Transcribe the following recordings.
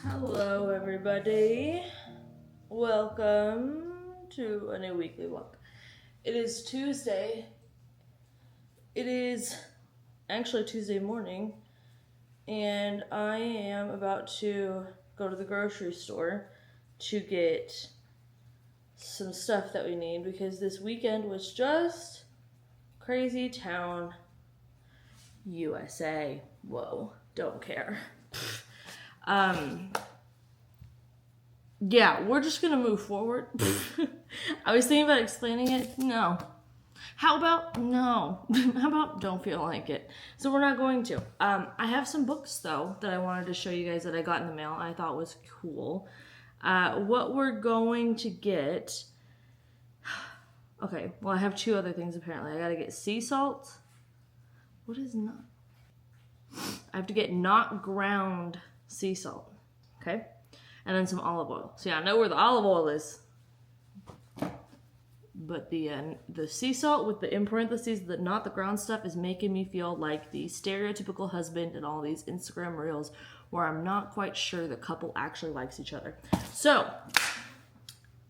Hello everybody, welcome to a new weekly vlog. It is Tuesday. It is actually Tuesday morning, and I am about to go to the grocery store to get some stuff that we need because this weekend was just crazy town USA. Whoa, don't care. Yeah, we're just gonna move forward. I was thinking about explaining it. No. How about no? How about don't feel like it? So we're not going to. I have some books though that I wanted to show you guys that I got in the mail and I thought was cool. What we're going to get. Okay, well I have two other things apparently. I gotta get sea salt. What is not? I have to get not ground sea salt. Okay? And then some olive oil. So yeah, I know where the olive oil is. But the sea salt with the in parentheses, the not the ground stuff, is making me feel like the stereotypical husband in all these Instagram reels where I'm not quite sure the couple actually likes each other. So,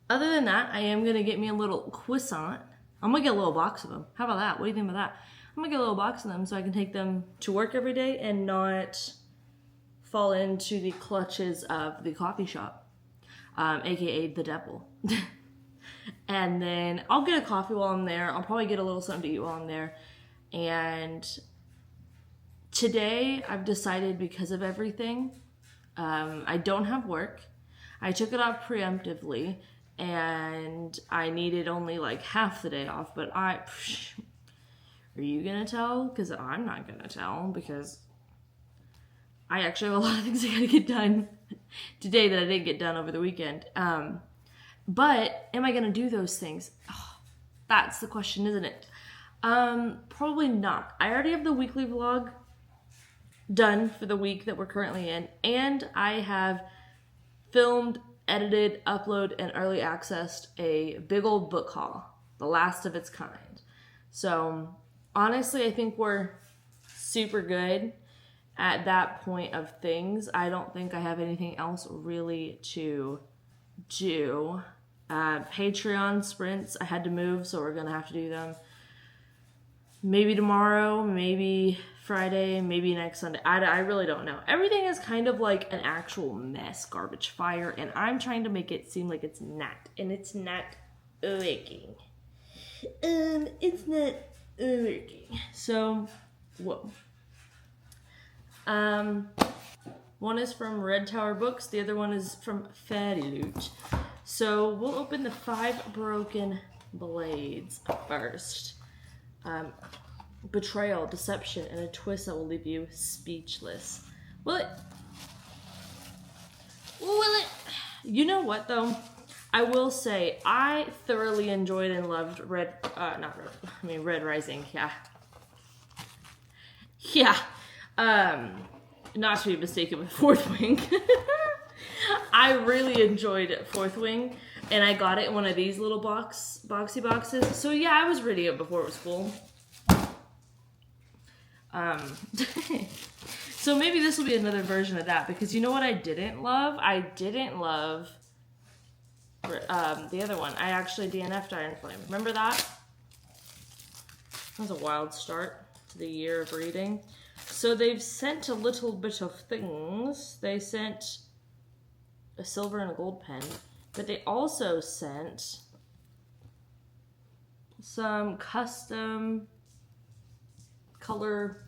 other than that, I am going to get me a little croissant. I'm going to get a little box of them. How about that? What do you think about that? I'm going to get a little box of them so I can take them to work every day and not fall into the clutches of the coffee shop, aka the devil. And then I'll get a coffee while I'm there. I'll probably get a little something to eat while I'm there. And today I've decided, because of everything, I don't have work. I took it off preemptively and I needed only like half the day off, but are you gonna tell? Because I'm not gonna tell, because I actually have a lot of things I gotta get done today that I didn't get done over the weekend. But am I gonna do those things? Oh, that's the question, isn't it? Probably not. I already have the weekly vlog done for the week that we're currently in, and I have filmed, edited, uploaded, and early accessed a big old book haul, the last of its kind. So honestly, I think we're super good at that point of things. I don't think I have anything else really to do. Patreon sprints, I had to move, so we're gonna have to do them maybe tomorrow, maybe Friday, maybe next Sunday. I really don't know. Everything is kind of like an actual mess, garbage fire, and I'm trying to make it seem like it's not, and it's not working. It's not working. So, whoa. One is from Red Tower Books, the other one is from Fairy Loot. So we'll open the 5 Broken Blades first. Betrayal, deception, and a twist that will leave you speechless. Will it? You know what though? I will say I thoroughly enjoyed and loved Red Rising. Yeah. Not to be mistaken with Fourth Wing. I really enjoyed Fourth Wing, and I got it in one of these little boxy boxes. So yeah, I was reading it before it was full. So maybe this will be another version of that, because you know what I didn't love? I didn't love the other one. I actually DNF'd Iron Flame. Remember that? That was a wild start to the year of reading. So they've sent a little bit of things. They sent a silver and a gold pen, but they also sent some custom color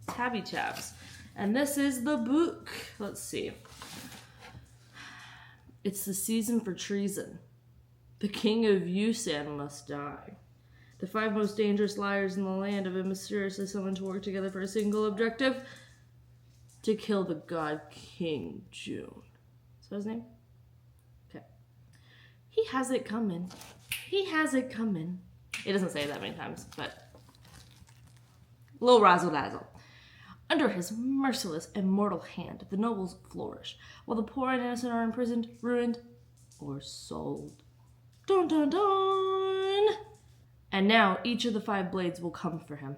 tabby tabs. And this is the book. Let's see. It's the season for treason. The king of Yusan must die. The 5 most dangerous liars in the land have been mysteriously summoned to work together for a single objective: to kill the god King June. Is that his name? Okay. He has it coming. He has it coming. It doesn't say it that many times, but little razzle dazzle. Under his merciless and mortal hand, the nobles flourish, while the poor and innocent are imprisoned, ruined, or sold. Dun dun dun! And now each of the 5 blades will come for him.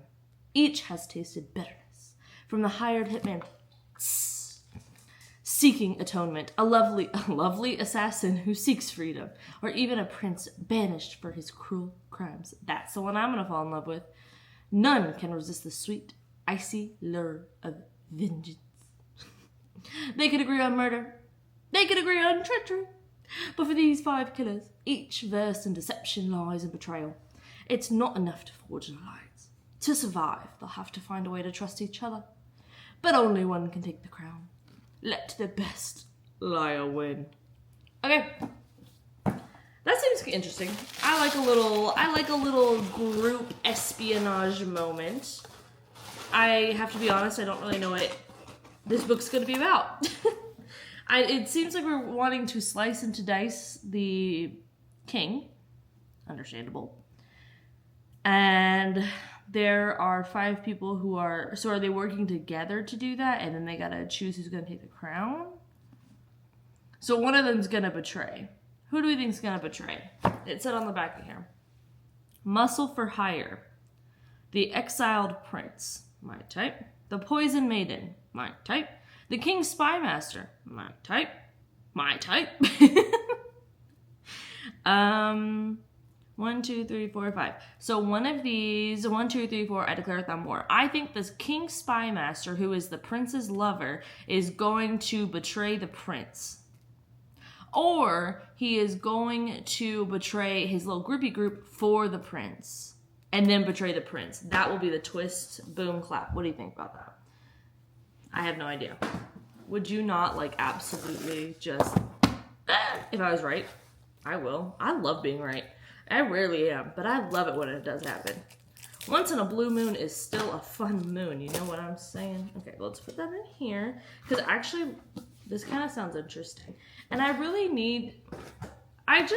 Each has tasted bitterness. From the hired hitman, seeking atonement, a lovely assassin who seeks freedom, or even a prince banished for his cruel crimes. That's the one I'm gonna fall in love with. None can resist the sweet, icy lure of vengeance. They could agree on murder. They could agree on treachery. But for these 5 killers, each versed in deception, lies, and betrayal, it's not enough to forge an alliance. To survive, they'll have to find a way to trust each other. But only one can take the crown. Let the best liar win. Okay. That seems interesting. I like a little group espionage moment. I have to be honest, I don't really know what this book's going to be about. It seems like we're wanting to slice and dice the king. Understandable. And there are 5 people who are... So are they working together to do that? And then they gotta choose who's gonna take the crown? So one of them's gonna betray. Who do we think's gonna betray? It said on the back of here. Muscle for hire. The exiled prince. My type. The poison maiden. My type. The king's spy master. My type. My type. 1, 2, 3, 4, 5. So one of these, 1, 2, 3, 4, I declare thumb war. I think this king spy master, who is the prince's lover, is going to betray the prince. Or he is going to betray his little groupie group for the prince. And then betray the prince. That will be the twist, boom, clap. What do you think about that? I have no idea. Would you not, like, absolutely just... If I was right, I will. I love being right. I rarely am, but I love it when it does happen. Once in a blue moon is still a fun moon. You know what I'm saying? Okay, let's put that in here. Because actually, this kind of sounds interesting. And I really need... I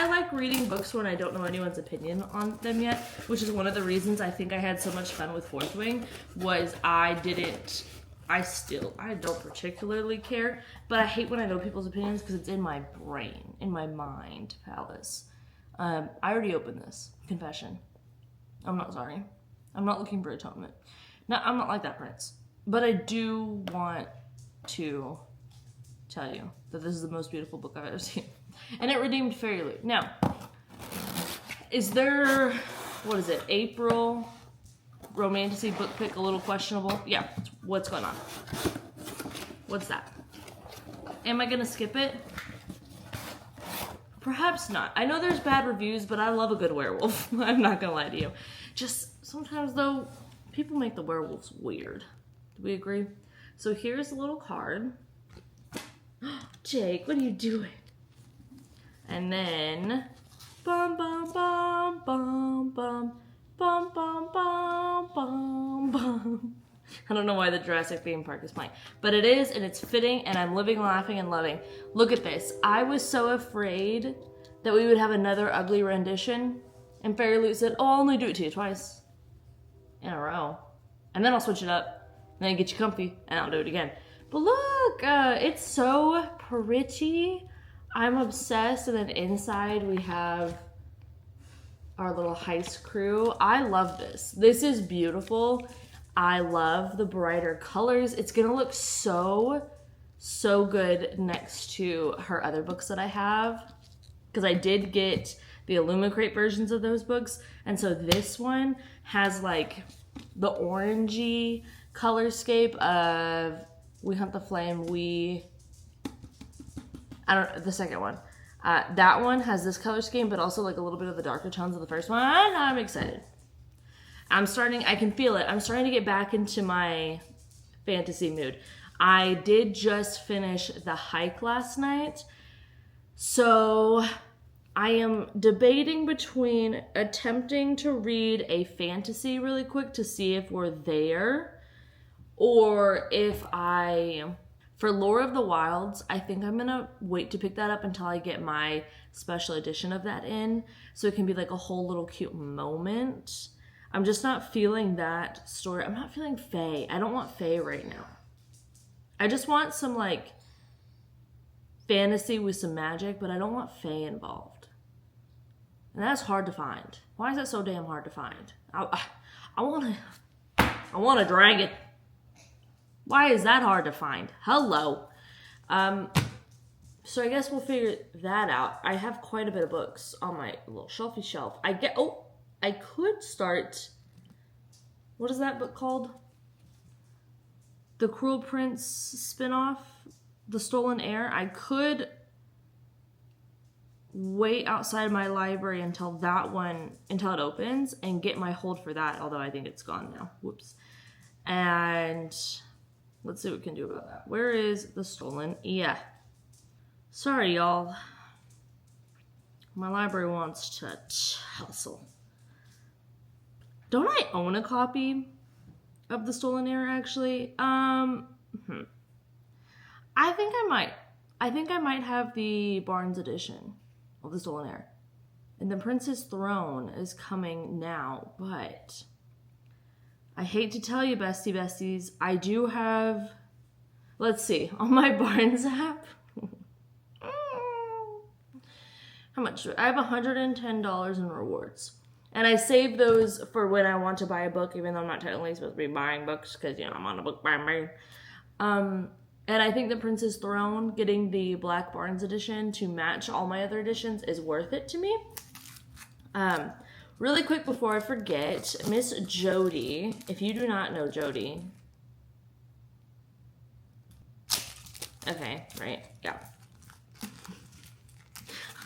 like reading books when I don't know anyone's opinion on them yet, which is one of the reasons I think I had so much fun with Fourth Wing, was I don't particularly care, but I hate when I know people's opinions because it's in my brain, in my mind palace. I already opened this. Confession. I'm not sorry. I'm not looking for atonement. No, I'm not like that, Prince. But I do want to tell you that this is the most beautiful book I've ever seen. And it redeemed Fairy Loot. Now, is there, what is it, April romantasy book pick a little questionable? Yeah, what's going on? What's that? Am I going to skip it? Perhaps not. I know there's bad reviews, but I love a good werewolf. I'm not going to lie to you. Just sometimes, though, people make the werewolves weird. Do we agree? So here's a little card. Jake, what are you doing? And then, bum, bum, bum, bum, bum, bum, bum, bum, bum, bum. I don't know why the Jurassic theme park is playing, but it is, and it's fitting, and I'm living, laughing, and loving. Look at this. I was so afraid that we would have another ugly rendition, and Fairy Loot said, oh, I'll only do it to you twice in a row, and then I'll switch it up, and then get you comfy, and I'll do it again. But look, it's so pretty. I'm obsessed, and then inside we have our little heist crew. I love this. This is beautiful. I love the brighter colors. It's gonna look so good next to her other books that I have, because I did get the Illumicrate versions of those books, and so this one has like the orangey colorscape of We Hunt the Flame, the second one. That one has this color scheme, but also like a little bit of the darker tones of the first one. I'm excited. I can feel it. I'm starting to get back into my fantasy mood. I did just finish The Hike last night, so I am debating between attempting to read a fantasy really quick to see if we're there, or if for Lore of the Wilds, I think I'm gonna wait to pick that up until I get my special edition of that in, so it can be like a whole little cute moment. I'm just not feeling that story. I'm not feeling Fae. I don't want Fae right now. I just want some like fantasy with some magic, but I don't want Fae involved. And that's hard to find. Why is that so damn hard to find? I want a dragon. Why is that hard to find? Hello. So I guess we'll figure that out. I have quite a bit of books on my little shelfy shelf. I could start, what is that book called? The Cruel Prince spinoff, The Stolen Heir. I could wait outside my library until it opens and get my hold for that, although I think it's gone now. Whoops. And let's see what we can do about that. Where is The Stolen? Yeah. Sorry, y'all. My library wants to tussle. Don't I own a copy of The Stolen Heir, actually? I think I might. I think I might have the Barnes edition of The Stolen Heir. And The Prince's Throne is coming now, but I hate to tell you, besties, I do have, let's see, on my Barnes app, how much do I have? $110 in rewards. And I save those for when I want to buy a book, even though I'm not technically supposed to be buying books because, I'm on a book buying. And I think The Prince's Throne, getting the Black Barnes edition to match all my other editions is worth it to me. Really quick before I forget, Miss Jody, if you do not know Jody. Okay, right, yeah.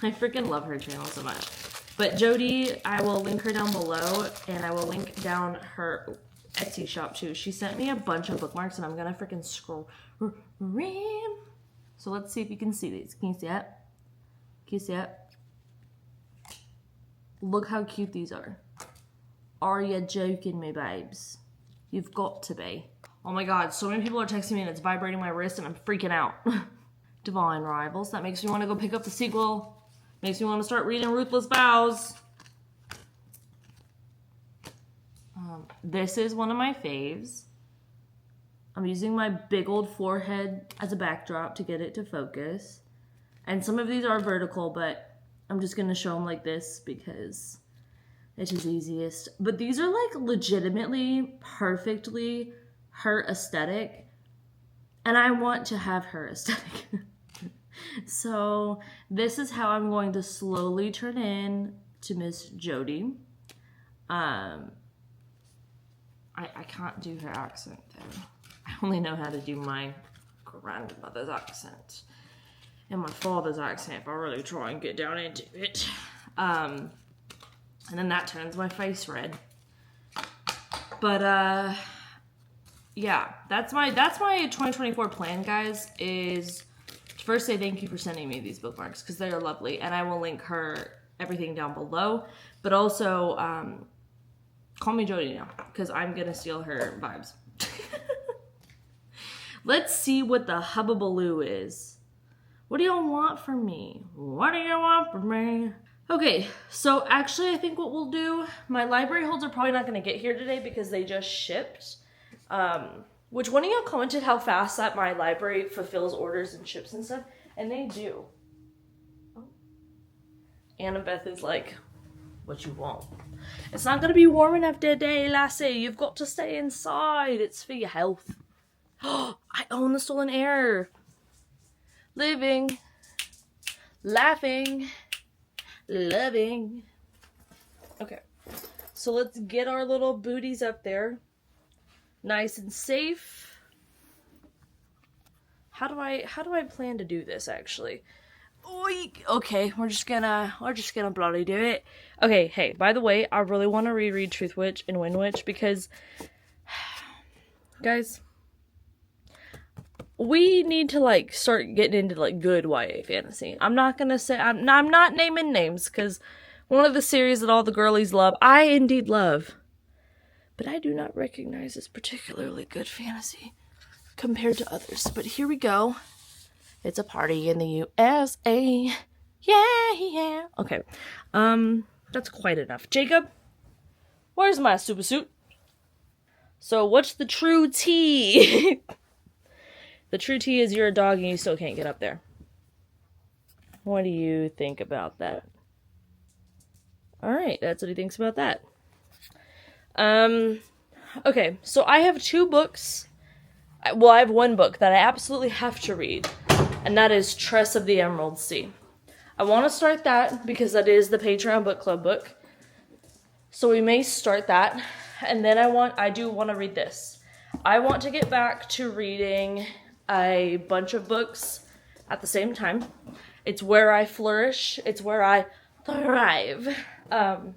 I freaking love her channel so much. But Jody, I will link her down below, and I will link down her Etsy shop too. She sent me a bunch of bookmarks, and I'm gonna freaking scroll. So let's see if you can see these. Can you see it? Can you see it? Look how cute these are. Are you joking me, babes? You've got to be. Oh my god, so many people are texting me and it's vibrating my wrist and I'm freaking out. Divine Rivals. That makes me want to go pick up the sequel. Makes me want to start reading Ruthless Vows. This is one of my faves. I'm using my big old forehead as a backdrop to get it to focus. And some of these are vertical, but I'm just going to show them like this because it is easiest. But these are like legitimately perfectly her aesthetic. And I want to have her aesthetic. So this is how I'm going to slowly turn in to Miss Jody. I can't do her accent though. I only know how to do my grandmother's accent and my father's accent if I really try and get down into it. And then that turns my face red. But yeah, that's my 2024 plan, guys, is to first say thank you for sending me these bookmarks because they are lovely, and I will link her everything down below. But also, call me Jody now because I'm gonna steal her vibes. Let's see what the hubbubaloo is. What do y'all want from me? What do you want from me? Okay, so actually I think what we'll do, my library holds are probably not going to get here today because they just shipped. Which one of y'all commented how fast that my library fulfills orders and ships and stuff? And they do. Oh. Annabeth is like, what you want? It's not going to be warm enough today, lassie. You've got to stay inside. It's for your health. Oh, I own The Stolen Heir. Living, laughing, loving. Okay, so let's get our little booties up there, nice and safe. How do I plan to do this actually? Oink. Okay, we're just gonna bloody do it. Okay, hey, by the way, I really want to reread Truth Witch and Wind Witch because, guys, we need to like start getting into like good YA fantasy. I'm not gonna say, I'm not naming names, because one of the series that all the girlies love, I indeed love, but I do not recognize as particularly good fantasy compared to others. But here we go. It's a party in the USA. Yeah. Okay. That's quite enough. Jacob, where's my super suit? So what's the true tea? The true tea is you're a dog and you still can't get up there. What do you think about that? Alright, that's what he thinks about that. Okay, so I have 2 books. Well, I have 1 book that I absolutely have to read, and that is Tress of the Emerald Sea. I want to start that because that is the Patreon book club book. So we may start that, and then I do want to read this. I want to get back to reading a bunch of books at the same time. It's where I flourish. It's where I thrive. But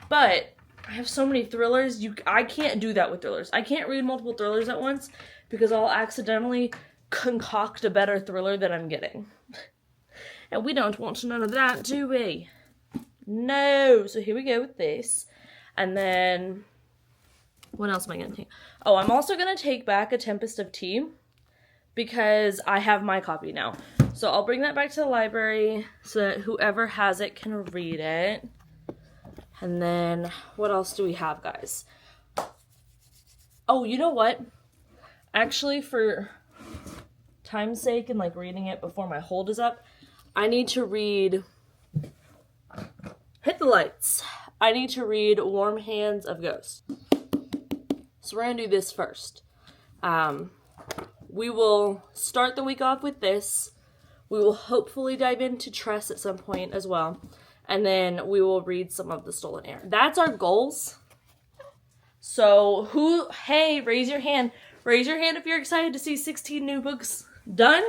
I have so many thrillers. I can't do that with thrillers. I can't read multiple thrillers at once because I'll accidentally concoct a better thriller than I'm getting. And we don't want none of that, do we? No. So here we go with this. And then, what else am I going to take? Oh, I'm also going to take back A Tempest of Tea because I have my copy now. So I'll bring that back to the library so that whoever has it can read it. And then, what else do we have, guys? Oh, you know what? Actually, for time's sake and like reading it before my hold is up, I need to read Hit the Lights. I need to read Warm Hands of Ghosts. So we're going to do this first. We will start the week off with this. We will hopefully dive into Tress at some point as well. And then we will read some of The Stolen Heir. That's our goals. So hey, raise your hand. Raise your hand if you're excited to see 16 new books done.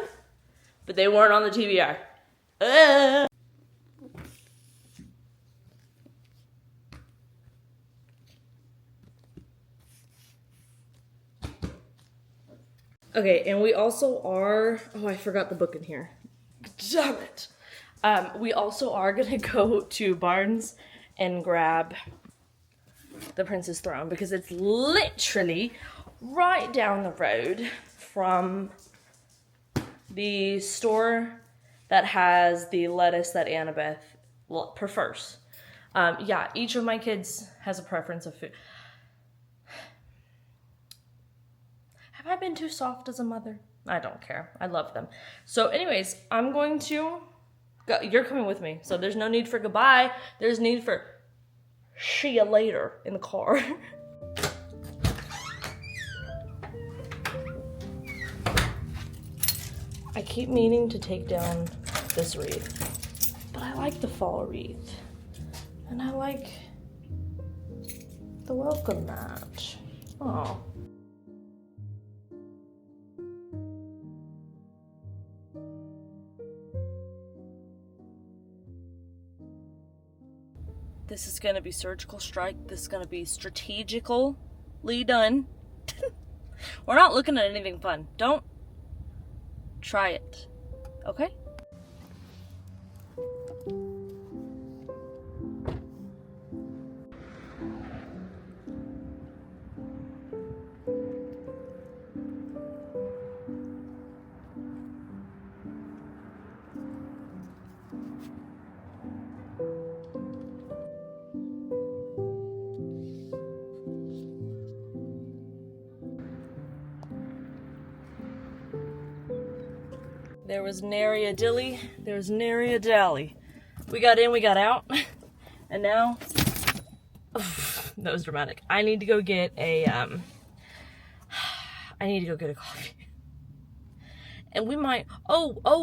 But they weren't on the TBR. Okay, and we also are... Oh, I forgot the book in here. Damn it. We also are going to go to Barnes and grab The Prince's Throne because it's literally right down the road from the store that has the lettuce that Annabeth prefers. Yeah, each of my kids has a preference of food. Have I been too soft as a mother? I don't care. I love them. So anyways, I'm going to go. You're coming with me. So there's no need for goodbye. There's need for see you later in the car. I keep meaning to take down this wreath, but I like the fall wreath. And I like the welcome mat. Oh. This is going to be surgical strike. This is going to be strategically done. We're not looking at anything fun. Don't try it. Okay? There was nary a dilly, there was nary a dally. We got in, we got out, and now, that was dramatic. I need to go get a coffee. And we might,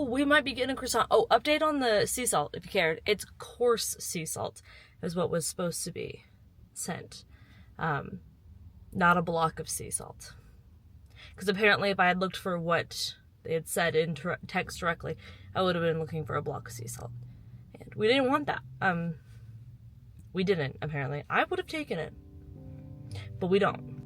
we might be getting a croissant. Oh, update on the sea salt, if you cared. It's coarse sea salt, is what was supposed to be sent. Not a block of sea salt. Because apparently if I had looked for what they had said in text directly, I would have been looking for a block of sea salt. And we didn't want that. We didn't, apparently. I would have taken it. But we don't.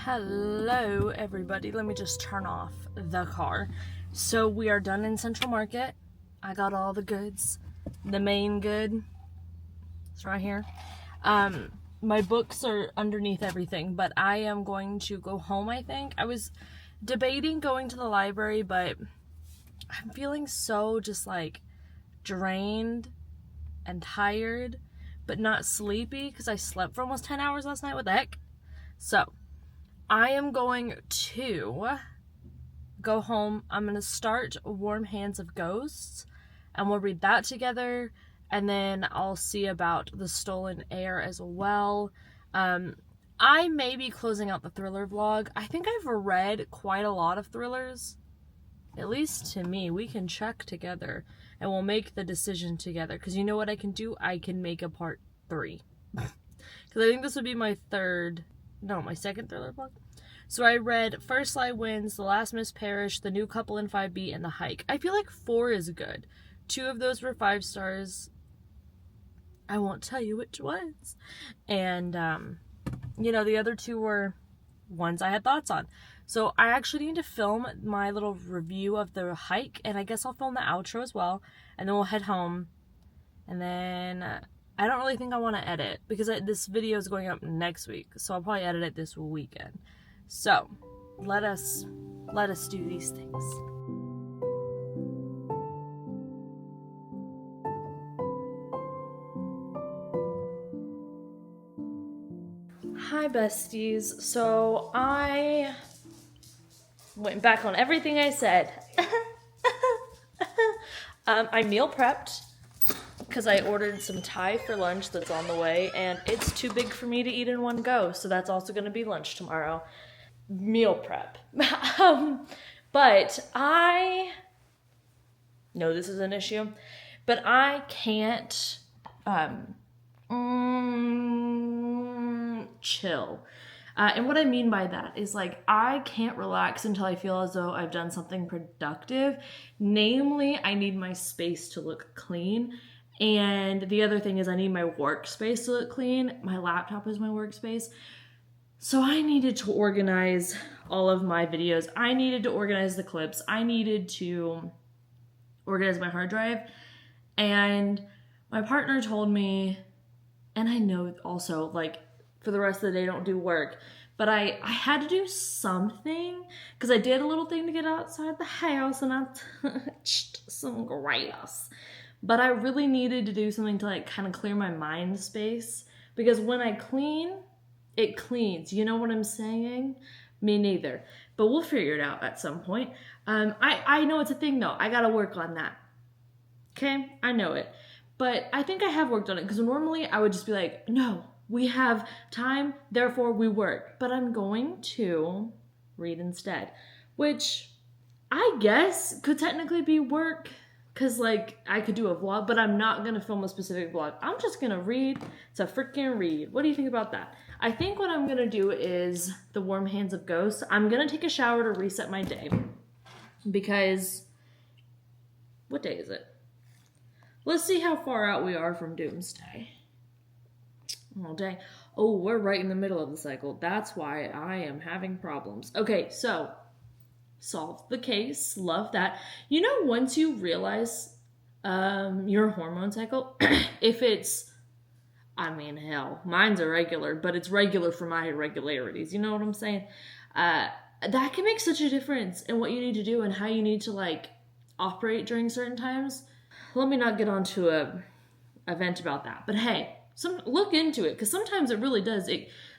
Hello everybody, let me just turn off the car. So we are done in Central Market. I got all the goods. The main good, it's right here. My books are underneath everything, but I am going to go home, I think. I was debating going to the library, but I'm feeling so just like drained and tired, but not sleepy because I slept for almost 10 hours last night. What the heck? So I am going to go home. I'm going to start Warm Hands of Ghosts, and we'll read that together, and then I'll see about The Stolen Heir as well. I may be closing out the thriller vlog. I think I've read quite a lot of thrillers, at least to me. We can check together, and we'll make the decision together, because you know what I can do? I can make a part 3. Because I think this would be my second thriller vlog. So I read First Lie Wins, The Last Miss Parish, The New Couple in 5B, and The Hike. I feel like 4 is good. 2 of those were 5 stars. I won't tell you which ones. And, the other 2 were ones I had thoughts on. So I actually need to film my little review of The Hike, and I guess I'll film the outro as well. And then we'll head home. And then I don't really think I want to edit, because this video is going up next week. So I'll probably edit it this weekend. So, let us do these things. Hi besties. So I went back on everything I said. I meal prepped because I ordered some Thai for lunch that's on the way, and it's too big for me to eat in one go, so that's also going to be lunch tomorrow. Meal prep. But I know this is an issue, but I can't chill. And what I mean by that is, like, I can't relax until I feel as though I've done something productive. Namely, I need my space to look clean. And the other thing is I need my workspace to look clean. My laptop is my workspace. So I needed to organize all of my videos. I needed to organize the clips. I needed to organize my hard drive. And my partner told me, and I know also, like, for the rest of the day, don't do work. But I had to do something, because I did a little thing to get outside the house, and I touched some grass. But I really needed to do something to, like, kind of clear my mind space. Because when I clean, it cleans. You know what I'm saying? Me neither. But we'll figure it out at some point. I know it's a thing, though. I gotta work on that. Okay? I know it. But I think I have worked on it, because normally I would just be like, no, we have time, therefore we work. But I'm going to read instead, which I guess could technically be work, because, like, I could do a vlog, but I'm not going to film a specific vlog. I'm just going to read to freaking read. What do you think about that? I think what I'm going to do is the Warm Hands of Ghosts. I'm going to take a shower to reset my day, because what day is it? Let's see how far out we are from doomsday. Oh, dang. Oh, we're right in the middle of the cycle. That's why I am having problems. Okay, so solve the case. Love that. You know, once you realize your hormone cycle, if it's, I mean, hell, mine's irregular, but it's regular for my irregularities. You know what I'm saying? That can make such a difference in what you need to do and how you need to, like, operate during certain times. Let me not get onto a vent about that. But hey, look into it, because sometimes it really does.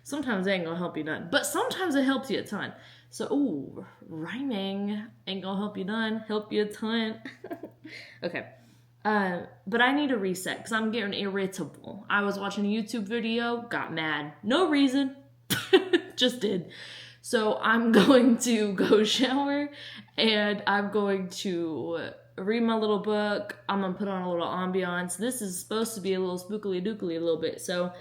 Sometimes it ain't gonna help you none, but sometimes it helps you a ton. So, ooh, rhyming ain't gonna help you none, help you a ton. Okay. But I need a reset, because I'm getting irritable. I was watching a YouTube video, got mad. No reason. Just did. So I'm going to go shower, and I'm going to read my little book. I'm gonna put on a little ambiance. This is supposed to be a little spookily dookily a little bit, so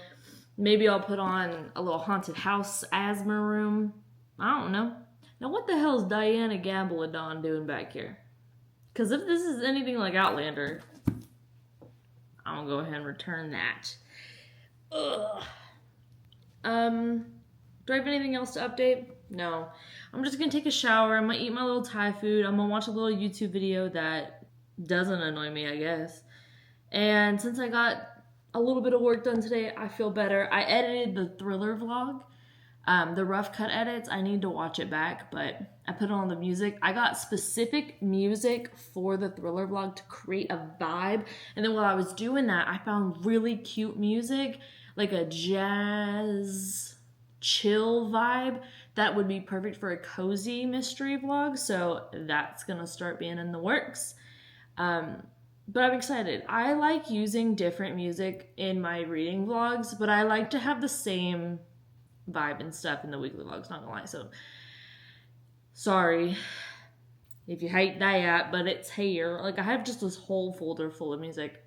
maybe I'll put on a little haunted house asthma room. I don't know. Now what the hell is Diana Gabaldon doing back here? Because if this is anything like Outlander, I'm gonna go ahead and return that. Ugh. Do I have anything else to update? No. I'm just gonna take a shower. I'm gonna eat my little Thai food. I'm gonna watch a little YouTube video that doesn't annoy me, I guess. And since I got a little bit of work done today, I feel better. I edited the thriller vlog. The rough cut edits, I need to watch it back, but I put on the music. I got specific music for the thriller vlog to create a vibe. And then while I was doing that, I found really cute music, like a jazz chill vibe that would be perfect for a cozy mystery vlog. So that's gonna start being in the works. But I'm excited. I like using different music in my reading vlogs, but I like to have the same vibe and stuff in the weekly vlogs, not gonna lie. So sorry if you hate that, but it's here. Like, I have just this whole folder full of music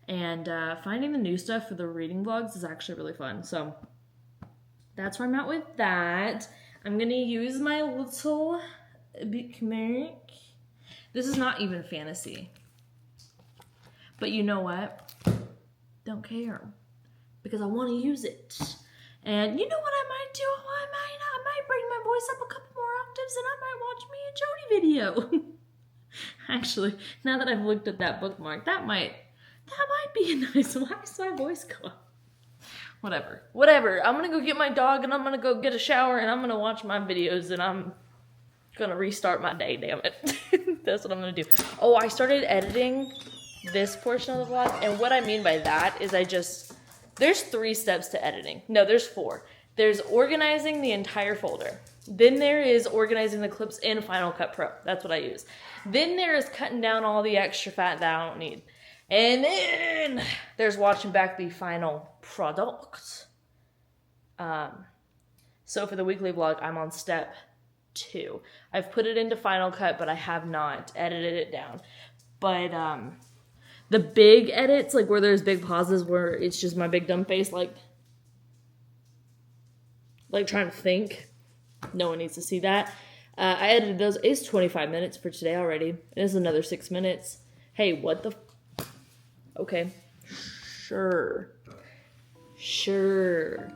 and finding the new stuff for the reading vlogs is actually really fun. So that's where I'm at with that. I'm gonna use my little bookmark. This is not even fantasy, but you know what? Don't care, because I want to use it. And you know what I might do? I might bring my voice up a couple more octaves, and I might watch me and Jody video. Actually, now that I've looked at that bookmark, that might be a nice. Why does my voice go up? Whatever. I'm gonna go get my dog, and I'm gonna go get a shower, and I'm gonna watch my videos, and I'm gonna restart my day, damn it. That's what I'm gonna do. Oh, I started editing this portion of the vlog, and what I mean by that is there's 3 steps to editing. No, there's 4. There's organizing the entire folder. Then there is organizing the clips in Final Cut Pro. That's what I use. Then there is cutting down all the extra fat that I don't need. And then there's watching back the final product. So for the weekly vlog, I'm on step 2. I've put it into Final Cut, but I have not edited it down. But the big edits, like where there's big pauses where it's just my big dumb face, like trying to think. No one needs to see that. I edited those. It's 25 minutes for today already. It is another 6 minutes. Hey, what the? Okay. Sure. Sure.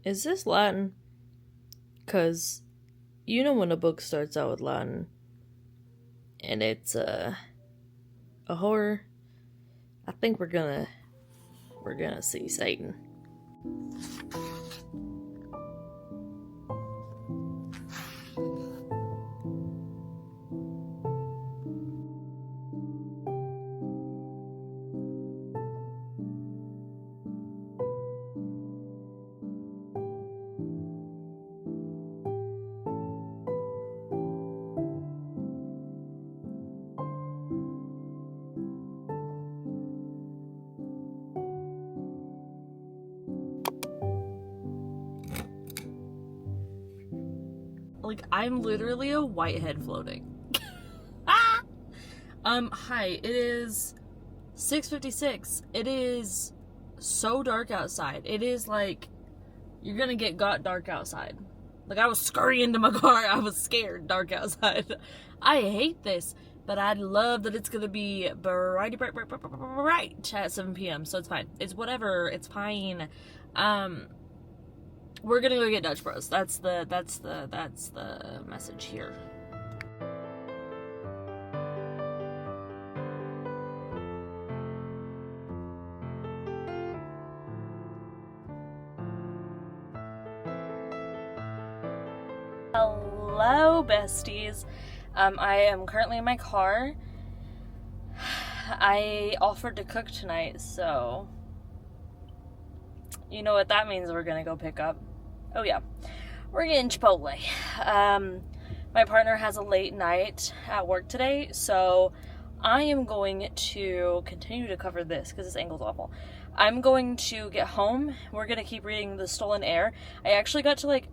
Is this Latin? Because you know when a book starts out with Latin and it's a horror, I think we're gonna see Satan. Like, I'm literally a whitehead floating. Hi, it is 6:56. It is so dark outside. It is like, you're gonna get got dark outside. Like, I was scurrying to my car. I was scared dark outside. I hate this, but I love that it's gonna be bright at 7 p.m. So it's fine. It's whatever. It's fine. We're gonna go get Dutch Bros. That's the message here. Hello, besties. I am currently in my car. I offered to cook tonight, so you know what that means. We're gonna go pick up. Oh yeah, we're getting Chipotle. My partner has a late night at work today, so I am going to continue to cover this because this angle's awful. I'm going to get home. We're going to keep reading The Stolen Heir. I actually got to like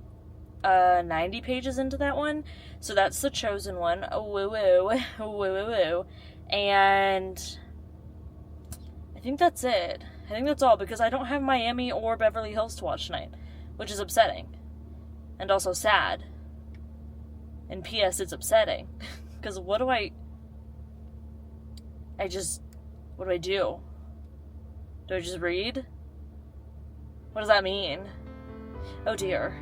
90 pages into that one. So that's the chosen one. Woo woo. Woo woo woo. And I think that's it. I think that's all because I don't have Miami or Beverly Hills to watch tonight, which is upsetting. And also sad. And P.S. it's upsetting. Because what do I do? Do I just read? What does that mean? Oh dear.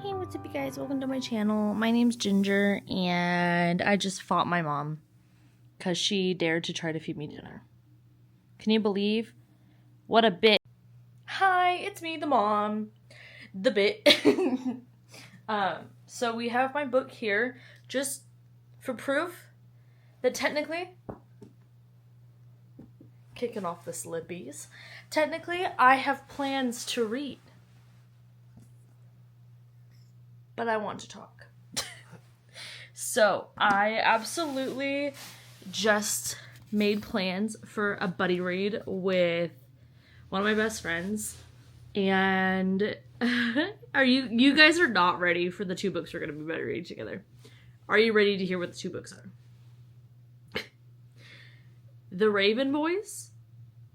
Hey, what's up you guys? Welcome to my channel. My name's Ginger and I just fought my mom because she dared to try to feed me dinner. Can you believe? What a bit. Hi, it's me, the mom. The bit. So we have my book here just for proof that technically, kicking off the slippies, technically I have plans to read. But I want to talk. So I absolutely just made plans for a buddy read with one of my best friends. And you guys are not ready for the two books we're going to be buddy reading together. Are you ready to hear what the two books are? The Raven Boys,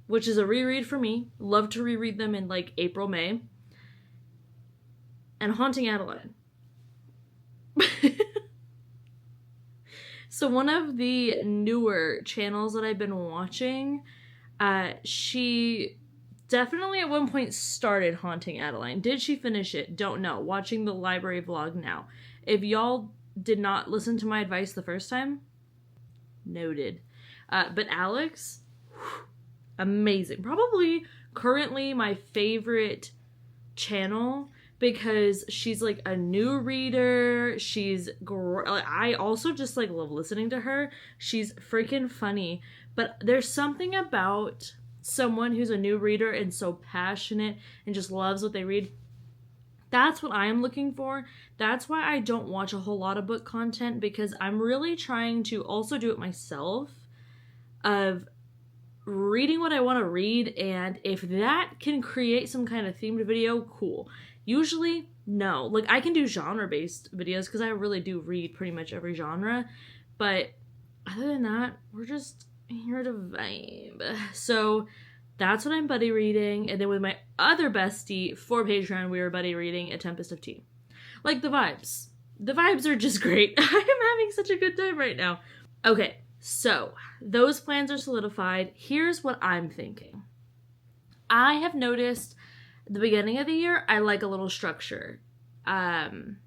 which is a reread for me. Love to reread them in like April, May. And Haunting Adeline. So one of the newer channels that I've been watching, she definitely at one point started Haunting Adeline. Did she finish it? Don't know. Watching the library vlog now. If y'all did not listen to my advice the first time, noted. But Alex, amazing. Probably currently my favorite channel because she's like a new reader. She's I also just like love listening to her. She's freaking funny. But there's something about someone who's a new reader and so passionate and just loves what they read. That's what I am looking for. That's why I don't watch a whole lot of book content, because I'm really trying to also do it myself of reading what I want to read, and if that can create some kind of themed video, cool. Usually, no. Like, I can do genre-based videos because I really do read pretty much every genre, but other than that, we're just here to vibe. So that's what I'm buddy reading, and then with my other bestie for Patreon, we were buddy reading A Tempest of Tea. Like, the vibes. The vibes are just great. I am having such a good time right now. Okay, so those plans are solidified. Here's what I'm thinking. I have noticed the beginning of the year, I like a little structure. And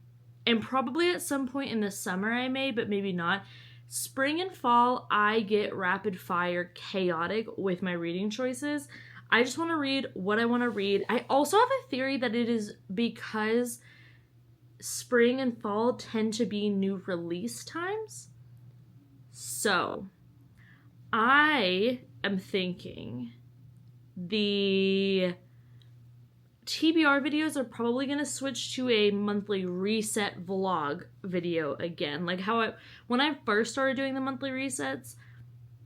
probably at some point in the summer I may, but maybe not. Spring and fall, I get rapid fire chaotic with my reading choices. I just want to read what I want to read. I also have a theory that it is because spring and fall tend to be new release times. So, I am thinking the TBR videos are probably going to switch to a monthly reset vlog video again. Like how when I first started doing the monthly resets,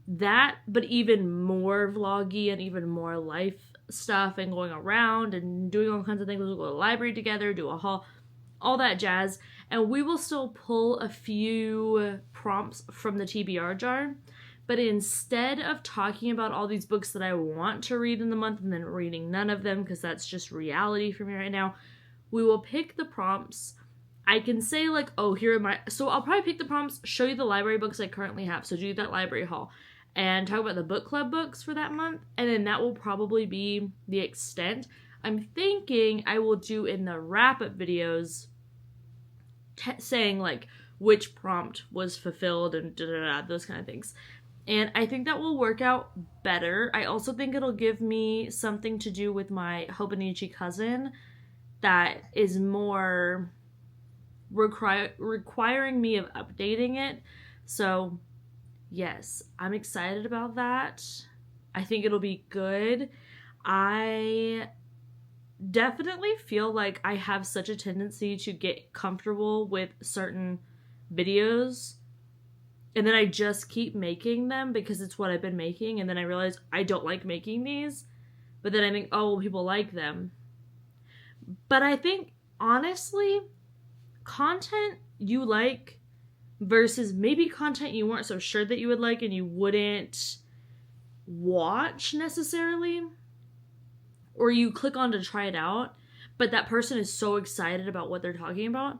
that, but even more vloggy and even more life stuff and going around and doing all kinds of things. We'll go to the library together, do a haul, all that jazz. And we will still pull a few prompts from the TBR jar. But instead of talking about all these books that I want to read in the month and then reading none of them, because that's just reality for me right now, we will pick the prompts. I can say like, oh, here are my... So I'll probably pick the prompts, show you the library books I currently have. So do that library haul. And talk about the book club books for that month. And then that will probably be the extent. I'm thinking I will do in the wrap-up videos saying like which prompt was fulfilled and those kind of things. And I think that will work out better. I also think it'll give me something to do with my Hobonichi cousin that is more requiring me of updating it. So yes, I'm excited about that. I think it'll be good. I definitely feel like I have such a tendency to get comfortable with certain videos, and then I just keep making them because it's what I've been making, and then I realize I don't like making these, but then I think, oh, well, people like them. But I think, honestly, content you like versus maybe content you weren't so sure that you would like and you wouldn't watch necessarily, or you click on to try it out, but that person is so excited about what they're talking about,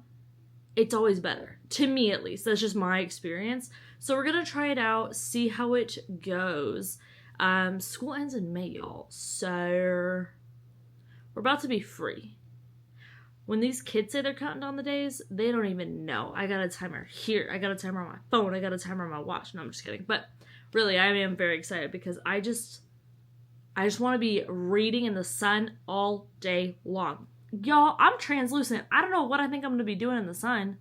it's always better. To me, at least. That's just my experience. So we're going to try it out, see how it goes. School ends in May, y'all. So we're about to be free. When these kids say they're counting down the days, they don't even know. I got a timer here. I got a timer on my phone. I got a timer on my watch. No, I'm just kidding. But really, I am very excited because I just want to be reading in the sun all day long. Y'all, I'm translucent. I don't know what I think I'm going to be doing in the sun.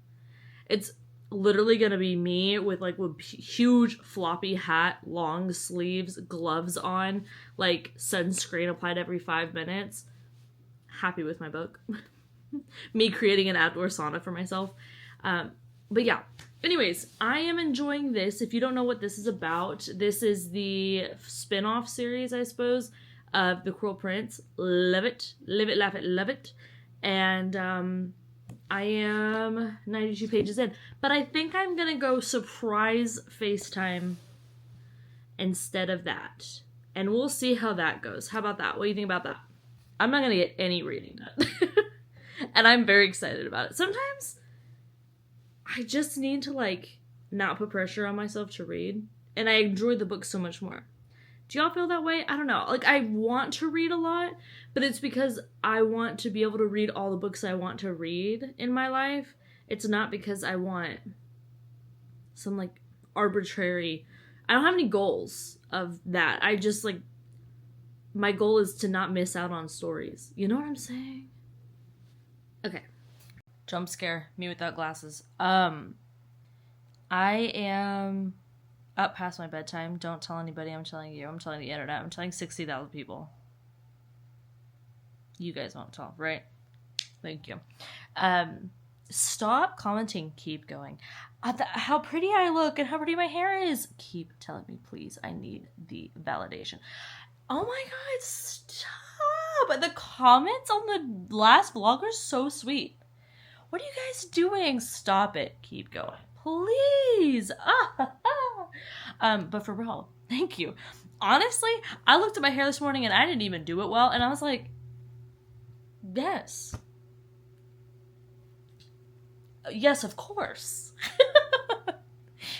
It's literally going to be me with like a huge floppy hat, long sleeves, gloves on, like sunscreen applied every 5 minutes. Happy with my book. Me creating an outdoor sauna for myself. But yeah. Anyways, I am enjoying this. If you don't know what this is about, this is the spin-off series, I suppose, of The Cruel Prince. Love it. Live it, laugh it, love it. And I am 92 pages in. But I think I'm going to go surprise FaceTime instead of that. And we'll see how that goes. How about that? What do you think about that? I'm not going to get any reading done. And I'm very excited about it. Sometimes I just need to, like, not put pressure on myself to read. And I enjoy the book so much more. Do y'all feel that way? I don't know. Like, I want to read a lot, but it's because I want to be able to read all the books I want to read in my life. It's not because I want some, like, arbitrary... I don't have any goals of that. I just, like... My goal is to not miss out on stories. You know what I'm saying? Okay. Jump scare. Me without glasses. I am up past my bedtime. Don't tell anybody. I'm telling you. I'm telling the internet. I'm telling 60,000 people. You guys won't tell, right? Thank you. Stop commenting. Keep going. How pretty I look and how pretty my hair is. Keep telling me, please. I need the validation. Oh my god, stop. The comments on the last vlog are so sweet. What are you guys doing? Stop it. Keep going. Please. But for real, thank you. Honestly, I looked at my hair this morning and I didn't even do it well. And I was like, yes. Yes, of course.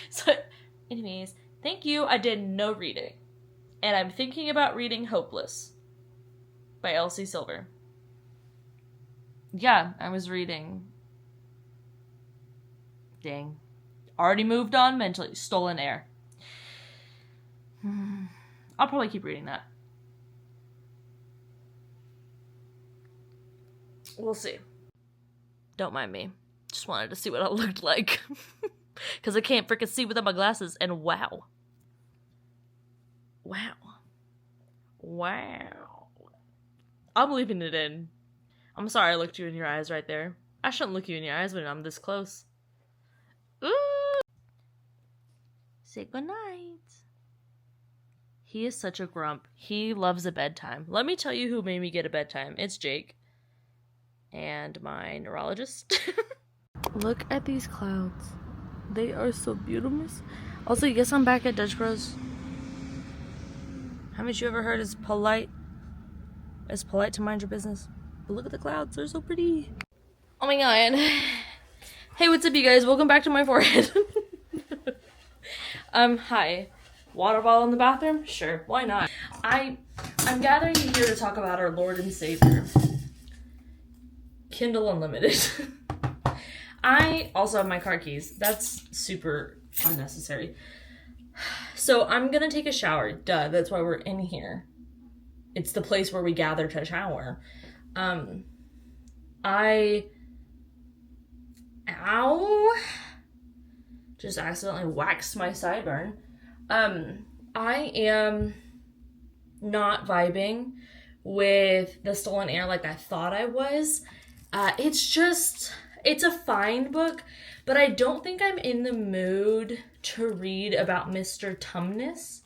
So, anyways, thank you. I did no reading. And I'm thinking about reading Hopeless by Elsie Silver. Yeah, I was reading. Dang. Already moved on mentally. Stolen Air. I'll probably keep reading that. We'll see. Don't mind me. Just wanted to see what I looked like. Because I can't freaking see without my glasses. And wow. Wow. Wow. I'm leaving it in. I'm sorry I looked you in your eyes right there. I shouldn't look you in your eyes when I'm this close. Ooh. Say goodnight. He is such a grump. He loves a bedtime. Let me tell you who made me get a bedtime. It's Jake. And my neurologist. Look at these clouds. They are so beautiful. Also, you guess I'm back at Dutch Bros. Haven't you ever heard it's polite to mind your business? But look at the clouds. They're so pretty. Oh my god. Hey, what's up, you guys? Welcome back to my forehead. Hi. Water bottle in the bathroom? Sure, why not? I'm gathering you here to talk about our Lord and Savior. Kindle Unlimited. I also have my car keys. That's super unnecessary. So I'm gonna take a shower. Duh, that's why we're in here. It's the place where we gather to shower. Ow! Just accidentally waxed my sideburn. I am not vibing with The Stolen Heir like I thought I was. It's a fine book, but I don't think I'm in the mood to read about Mr. Tumnus.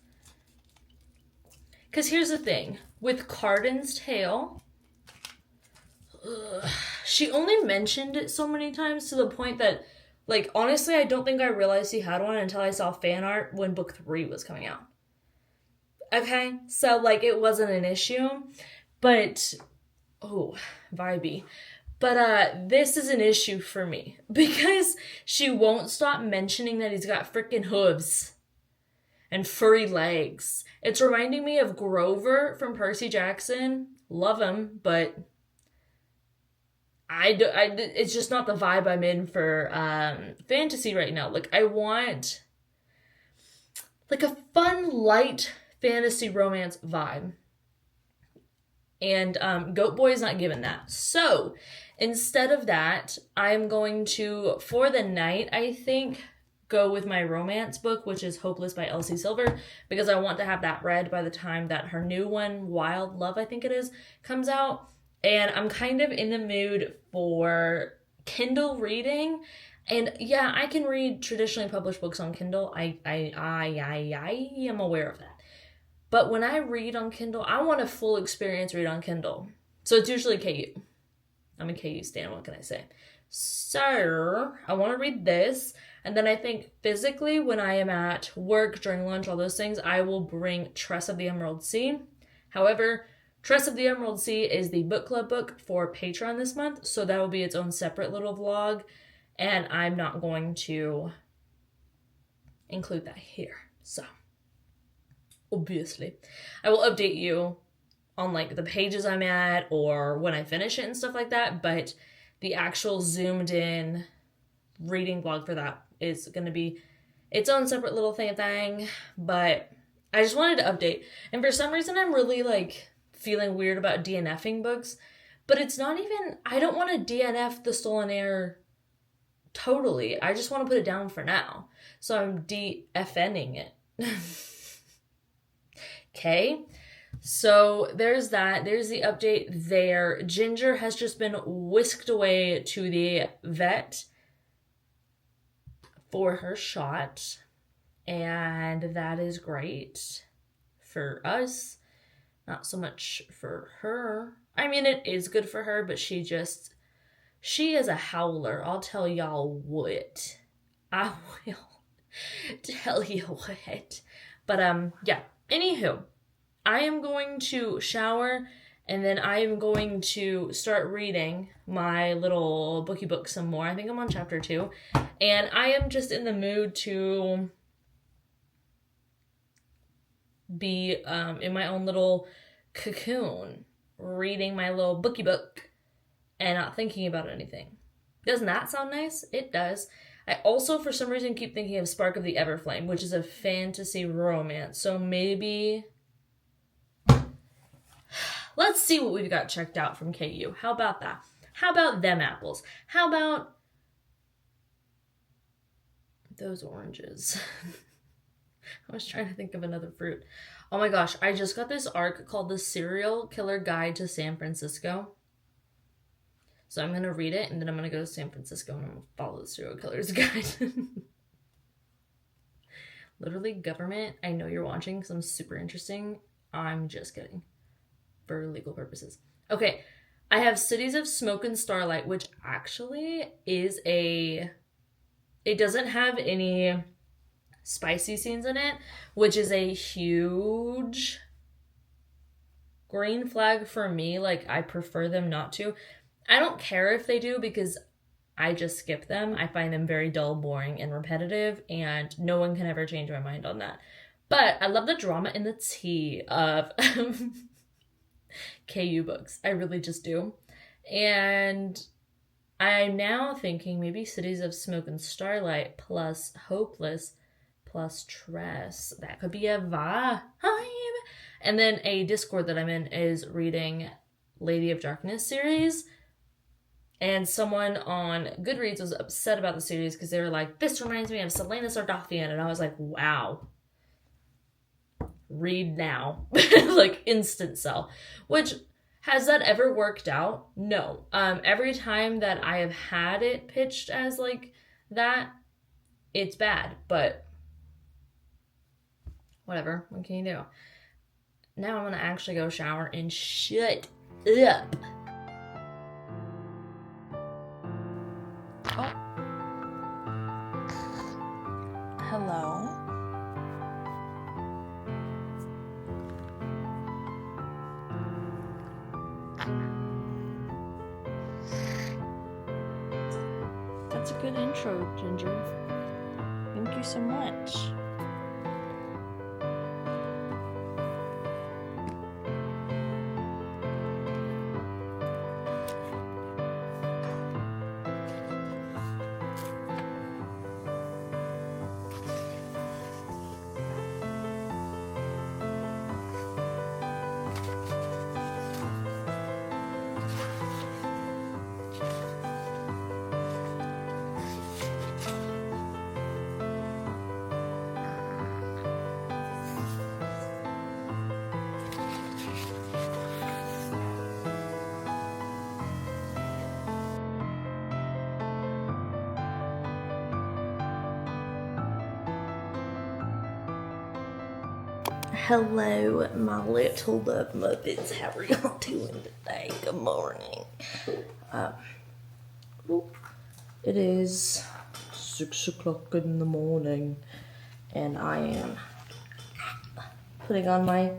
Because here's the thing. With Carden's Tale, she only mentioned it so many times to the point that, like, honestly, I don't think I realized he had one until I saw fan art when book 3 was coming out. Okay? So, like, it wasn't an issue. But, vibey. But this is an issue for me because she won't stop mentioning that he's got freaking hooves and furry legs. It's reminding me of Grover from Percy Jackson. Love him, but it's just not the vibe I'm in for fantasy right now. Like, I want like a fun, light fantasy romance vibe. And Goat Boy is not given that. So, instead of that, I'm going to, for the night, I think, go with my romance book, which is Hopeless by Elsie Silver, because I want to have that read by the time that her new one, Wild Love, I think it is, comes out. And I'm kind of in the mood for Kindle reading. And yeah, I can read traditionally published books on Kindle. I am aware of that. But when I read on Kindle, I want a full experience read on Kindle. So it's usually KU. I'm a KU stan, what can I say? So, I want to read this. And then I think physically, when I am at work, during lunch, all those things, I will bring Tress of the Emerald Sea. However, Tress of the Emerald Sea is the book club book for Patreon this month. So that will be its own separate little vlog. And I'm not going to include that here. So, obviously, I will update you on like the pages I'm at or when I finish it and stuff like that. But the actual zoomed in reading vlog for that is going to be its own separate little thing. But I just wanted to update. And for some reason, I'm really like feeling weird about DNFing books. But it's not even, I don't want to DNF The Stolen Heir totally. I just want to put it down for now. So I'm DFNing it. Okay. So there's that. There's the update there. Ginger has just been whisked away to the vet for her shot. And that is great for us. Not so much for her. I mean, it is good for her, but she is a howler. I'll tell y'all what. I will tell you what. But, yeah. Anywho, I am going to shower and then I am going to start reading my little bookie book some more. I think I'm on chapter 2. And I am just in the mood to be in my own little cocoon, reading my little bookie book and not thinking about anything. Doesn't that sound nice? It does. I also, for some reason, keep thinking of Spark of the Everflame, which is a fantasy romance. So maybe let's see what we've got checked out from KU. How about that? How about them apples? How about those oranges? I was trying to think of another fruit. Oh my gosh, I just got this arc called The Serial Killer Guide to San Francisco. So I'm going to read it, and then I'm going to go to San Francisco, and I'm going to follow the serial killer's guide. Literally, government, I know you're watching because I'm super interesting. I'm just kidding. For legal purposes. Okay, I have Cities of Smoke and Starlight, which actually is it doesn't have any spicy scenes in it, which is a huge green flag for me. Like, I prefer them not to. I don't care if they do because I just skip them. I find them very dull, boring, and repetitive, and no one can ever change my mind on that. But I love the drama and the tea of KU books. I really just do. And I'm now thinking maybe Cities of Smoke and Starlight plus Hopeless plus Tress. That could be a vibe. And then a Discord that I'm in is reading Lady of Darkness series. And someone on Goodreads was upset about the series because they were like, this reminds me of Selena Sardothian. And I was like, wow. Read now. Like, instant sell. Which, has that ever worked out? No. Every time that I have had it pitched as like that, it's bad. But whatever. What can you do? Now I'm going to actually go shower and shut up. Oh. Hello. That's a good intro, Ginger. Thank you so much. Hello, my little love muffins. How are y'all doing today? Good morning. It is 6 o'clock in the morning, and I am putting on my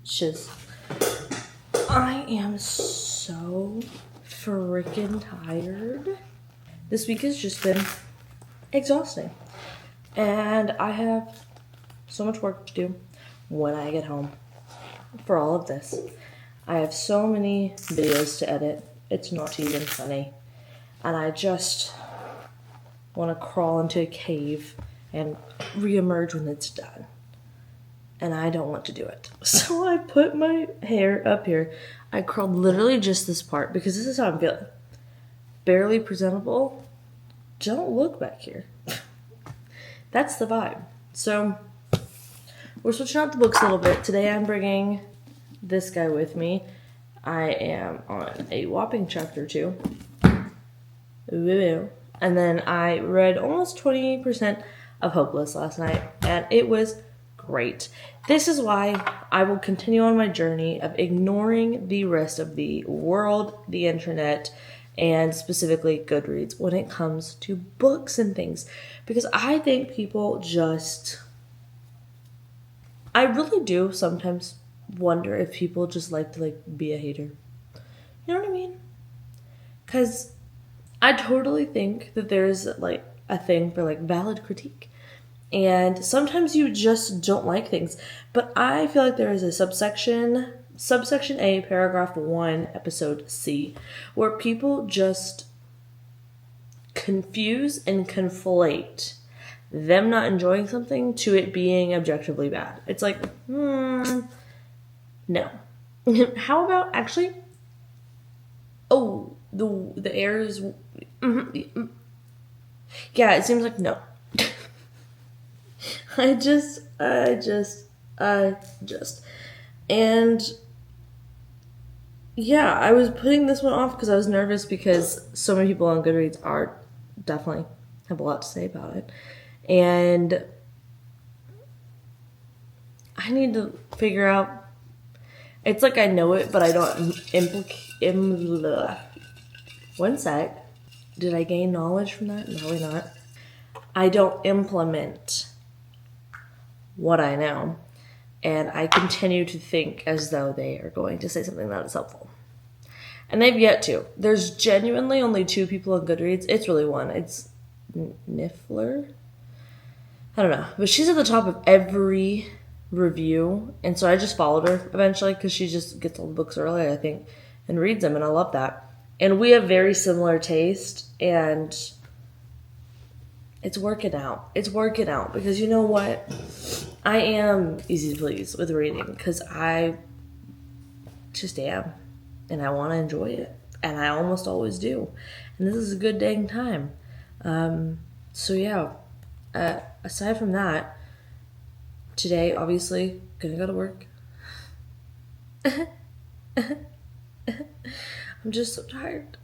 shiz. I am so freaking tired. This week has just been exhausting, and I have so much work to do when I get home for all of this. I have so many videos to edit. It's not even funny. And I just want to crawl into a cave and reemerge when it's done. And I don't want to do it. So I put my hair up here. I curled literally just this part because this is how I'm feeling. Barely presentable. Don't look back here. That's the vibe. So we're switching out the books a little bit. Today I'm bringing this guy with me. I am on a whopping chapter 2. And then I read almost 20% of Hopeless last night, and it was great. This is why I will continue on my journey of ignoring the rest of the world, the internet, and specifically Goodreads when it comes to books and things. Because I think people just... I really do sometimes wonder if people just like to be a hater. You know what I mean? Because I totally think that there's a thing for valid critique. And sometimes you just don't like things. But I feel like there is a subsection A, paragraph 1, episode C, where people just confuse and conflate them not enjoying something to it being objectively bad. It's like, no. How about actually? Oh, the air is. Yeah, it seems like no. I just, and yeah, I was putting this one off because I was nervous because so many people on Goodreads are definitely have a lot to say about it. And I need to figure out, it's like I know it, but I don't one sec. Did I gain knowledge from that? Probably not. I don't implement what I know. And I continue to think as though they are going to say something that is helpful. And they've yet to. There's genuinely only 2 people on Goodreads. It's really one. It's Niffler. I don't know. But she's at the top of every review. And so I just followed her eventually because she just gets all the books early, I think, and reads them. And I love that. And we have very similar taste. And it's working out. It's working out. Because you know what? I am easy to please with reading because I just am. And I want to enjoy it. And I almost always do. And this is a good dang time. So yeah, aside from that, today, obviously, gonna go to work. I'm just so tired.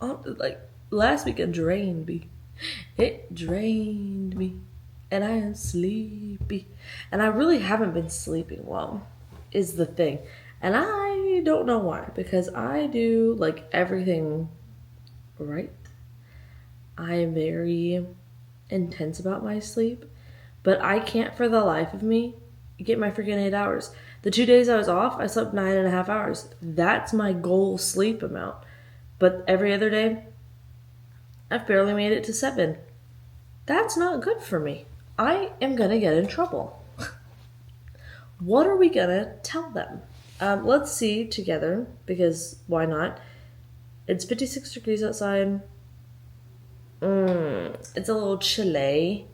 Like, last weekend drained me. It drained me. And I am sleepy. And I really haven't been sleeping well, is the thing. And I don't know why, because I do, like, everything right. I am very intense about my sleep, but I can't for the life of me get my freaking 8 hours. The 2 days I was off, I slept 9.5 hours. That's my goal sleep amount. But every other day, I've barely made it to 7. That's not good for me. I am gonna get in trouble. What are we gonna tell them? Let's see together, because why not? It's 56 degrees outside. It's a little chilly.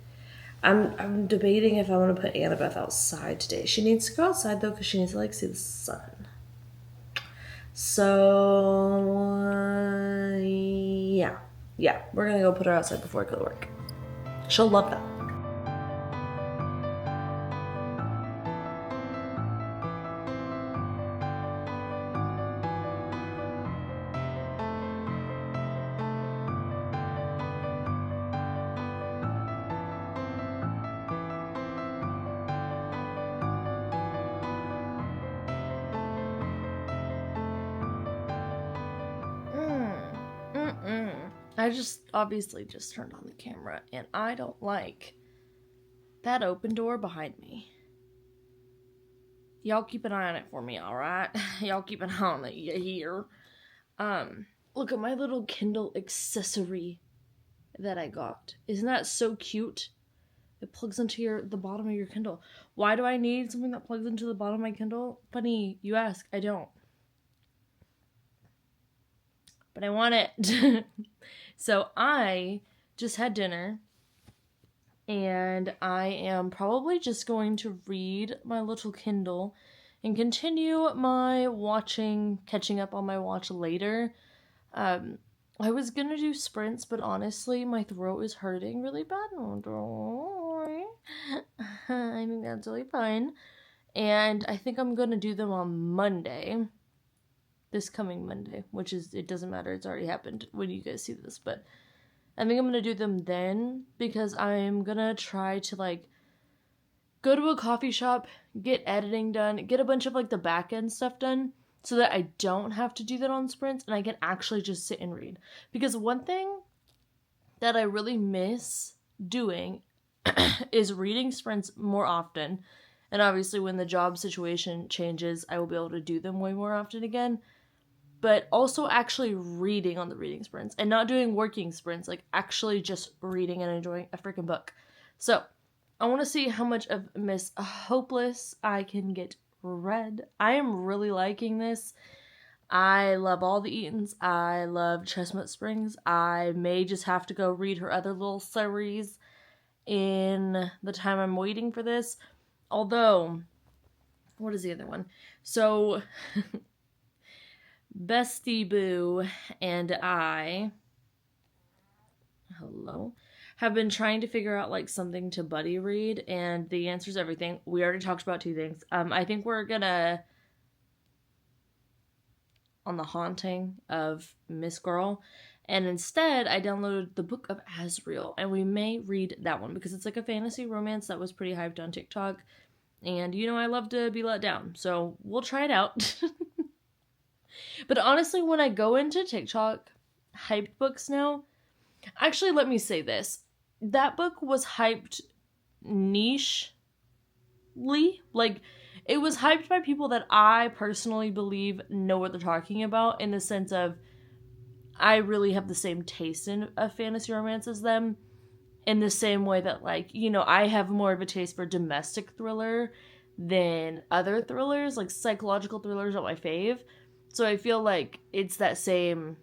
I'm debating if I want to put Annabeth outside today. She needs to go outside though, because she needs to like see the sun. So yeah, we're gonna go put her outside before I go to work. She'll love that. I obviously just turned on the camera, and I don't like that open door behind me. Y'all keep an eye on it for me, alright? Y'all keep an eye on it here. Look at my little Kindle accessory that I got. Isn't that so cute? It plugs into the bottom of your Kindle. Why do I need something that plugs into the bottom of my Kindle? Funny, you ask. I don't. But I want it. So I just had dinner, and I am probably just going to read my little Kindle and continue my catching up on my watch later. I was gonna do sprints, but honestly, my throat is hurting really bad. I think that's really fun. And I think I'm gonna do them on Monday. This coming Monday, which is, it doesn't matter, it's already happened when you guys see this, but I think I'm gonna do them then, because I'm gonna try to like go to a coffee shop, get editing done, get a bunch of like the back end stuff done, so that I don't have to do that on sprints and I can actually just sit and read. Because one thing that I really miss doing is reading sprints more often, and obviously when the job situation changes, I will be able to do them way more often again. But also actually reading on the reading sprints and not doing working sprints, like actually just reading and enjoying a freaking book. So I want to see how much of Miss Hopeless I can get read. I am really liking this. I love all the Eatons. I love Chestnut Springs. I may just have to go read her other little series in the time I'm waiting for this. Although, what is the other one? So Bestie Boo and I, have been trying to figure out like something to buddy read, and the answer is everything. We already talked about 2 things. I think we're gonna, on the haunting of Miss Girl, and instead I downloaded the Book of Azrael, and we may read that one because it's like a fantasy romance that was pretty hyped on TikTok, and you know I love to be let down, so we'll try it out. But honestly, when I go into TikTok hyped books now, actually, let me say this. That book was hyped niche-ly. Like, it was hyped by people that I personally believe know what they're talking about, in the sense of I really have the same taste in a fantasy romance as them, in the same way that, like, you know, I have more of a taste for domestic thriller than other thrillers. Like, psychological thrillers are my fave. So I feel like it's that same,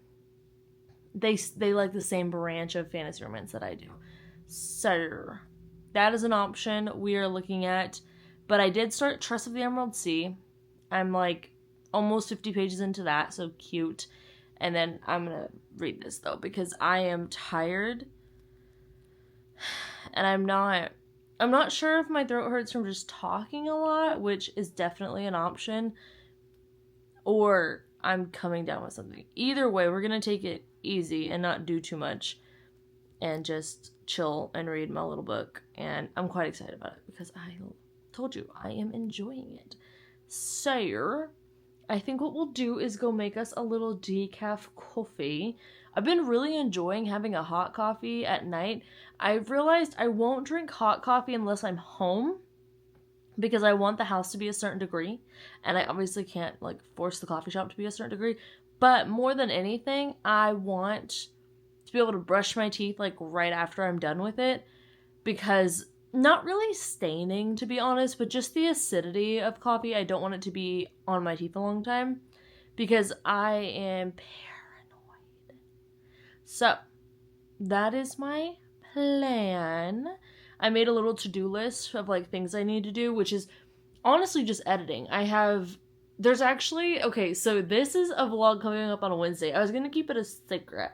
they like the same branch of fantasy romance that I do. So that is an option we are looking at. But I did start Trust of the Emerald Sea. I'm like almost 50 pages into that, so cute. And then I'm gonna read this though, because I am tired. And I'm not sure if my throat hurts from just talking a lot, which is definitely an option, or I'm coming down with something. Either way, we're gonna take it easy and not do too much and just chill and read my little book. And I'm quite excited about it because I told you I am enjoying it. So I think what we'll do is go make us a little decaf coffee. I've been really enjoying having a hot coffee at night. I've realized I won't drink hot coffee unless I'm home, because I want the house to be a certain degree, and I obviously can't like force the coffee shop to be a certain degree. But more than anything, I want to be able to brush my teeth like right after I'm done with it, because not really staining, to be honest, but just the acidity of coffee. I don't want it to be on my teeth a long time because I am paranoid. So that is my plan. I made a little to-do list of like things I need to do, which is honestly just editing. There's actually, okay, so this is a vlog coming up on a Wednesday. I was going to keep it a secret,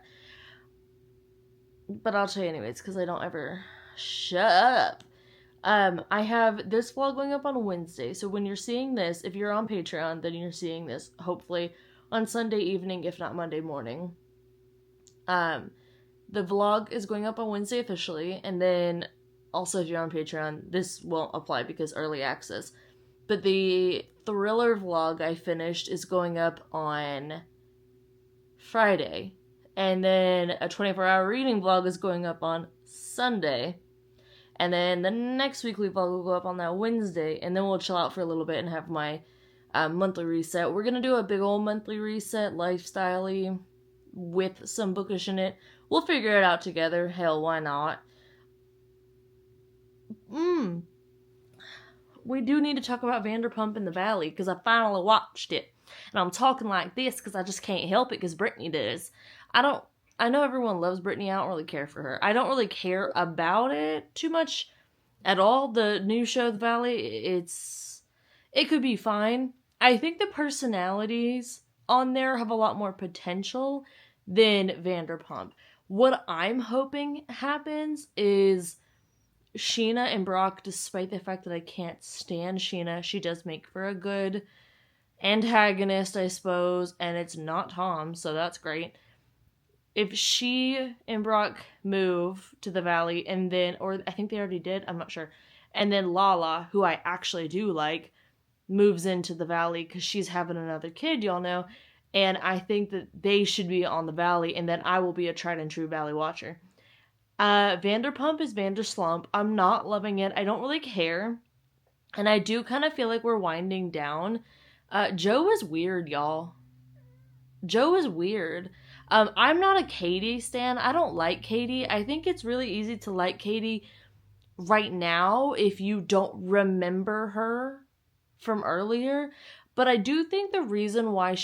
but I'll tell you anyways, because I don't ever shut up. I have this vlog going up on a Wednesday, so when you're seeing this, if you're on Patreon, then you're seeing this, hopefully, on Sunday evening, if not Monday morning. The vlog is going up on Wednesday officially, and then, also if you're on Patreon, this won't apply because early access, but the thriller vlog I finished is going up on Friday, and then a 24-hour reading vlog is going up on Sunday. And then the next weekly vlog will go up on that Wednesday, and then we'll chill out for a little bit and have my monthly reset. We're going to do a big old monthly reset, lifestyle-y, with some bookish in it. We'll figure it out together. Hell, why not? We do need to talk about Vanderpump in the Valley, because I finally watched it. And I'm talking like this because I just can't help it, because Brittany does. I know everyone loves Brittany. I don't really care for her. I don't really care about it too much at all. The new show, The Valley, it could be fine. I think the personalities on there have a lot more potential than Vanderpump. What I'm hoping happens is Sheena and Brock, despite the fact that I can't stand Sheena, she does make for a good antagonist, I suppose, and it's not Tom, so that's great. If she and Brock move to the Valley, and then, or I think they already did, I'm not sure, and then Lala, who I actually do like, moves into the Valley because she's having another kid, y'all know, and I think that they should be on the Valley, and then I will be a tried and true Valley watcher. Vanderpump is Vanderslump. I'm not loving it. I don't really care, and I do kind of feel like we're winding down. Joe is weird, y'all. Joe is weird. I'm not a Katie stan. I don't like Katie. I think it's really easy to like Katie right now if you don't remember her from earlier. But I do think the reason why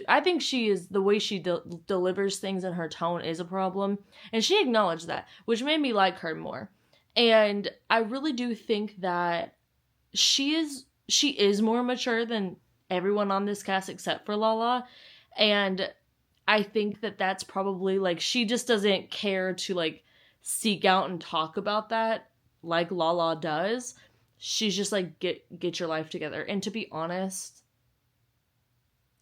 I think she is, the way she delivers things and her tone is a problem. And she acknowledged that, which made me like her more. And I really do think that she is more mature than everyone on this cast except for Lala. And I think that that's probably, like, she just doesn't care to, like, seek out and talk about that like Lala does. She's just like, get your life together. And to be honest,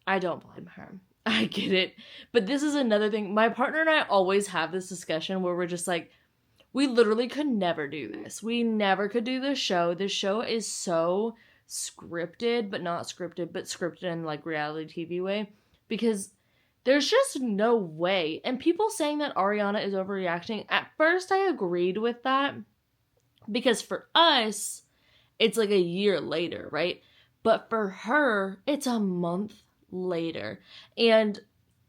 I don't blame her. I get it. But this is another thing. My partner and I always have this discussion where we're just like, we literally could never do this. We never could do this show. This show is so scripted, but not scripted, but scripted in, like, reality TV way. Because there's just no way. And people saying that Ariana is overreacting, at first I agreed with that. Because for us, it's like a year later, right? But for her, it's a month later. And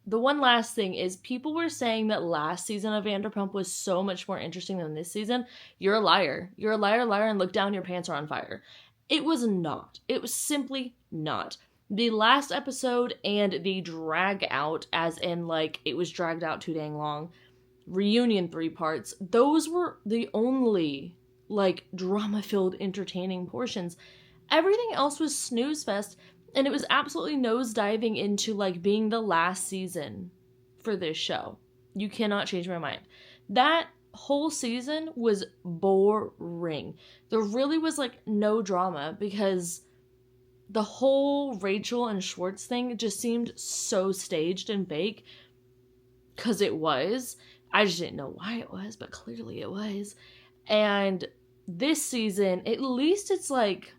the one last thing is, people were saying that last season of Vanderpump was so much more interesting than this season. You're a liar. You're a liar, and look down, your pants are on fire. It was not. It was simply not. The last episode and the drag out, as in, like, it was dragged out too dang long, reunion 3 parts, those were the only, like, drama-filled, entertaining portions. Everything else was snooze fest, And it was absolutely nosediving into, like, being the last season for this show. You cannot change my mind. That whole season was boring. There really was, like, no drama because the whole Rachel and Schwartz thing just seemed so staged and fake. Because it was. I just didn't know why it was, but clearly it was. And this season, at least it's like,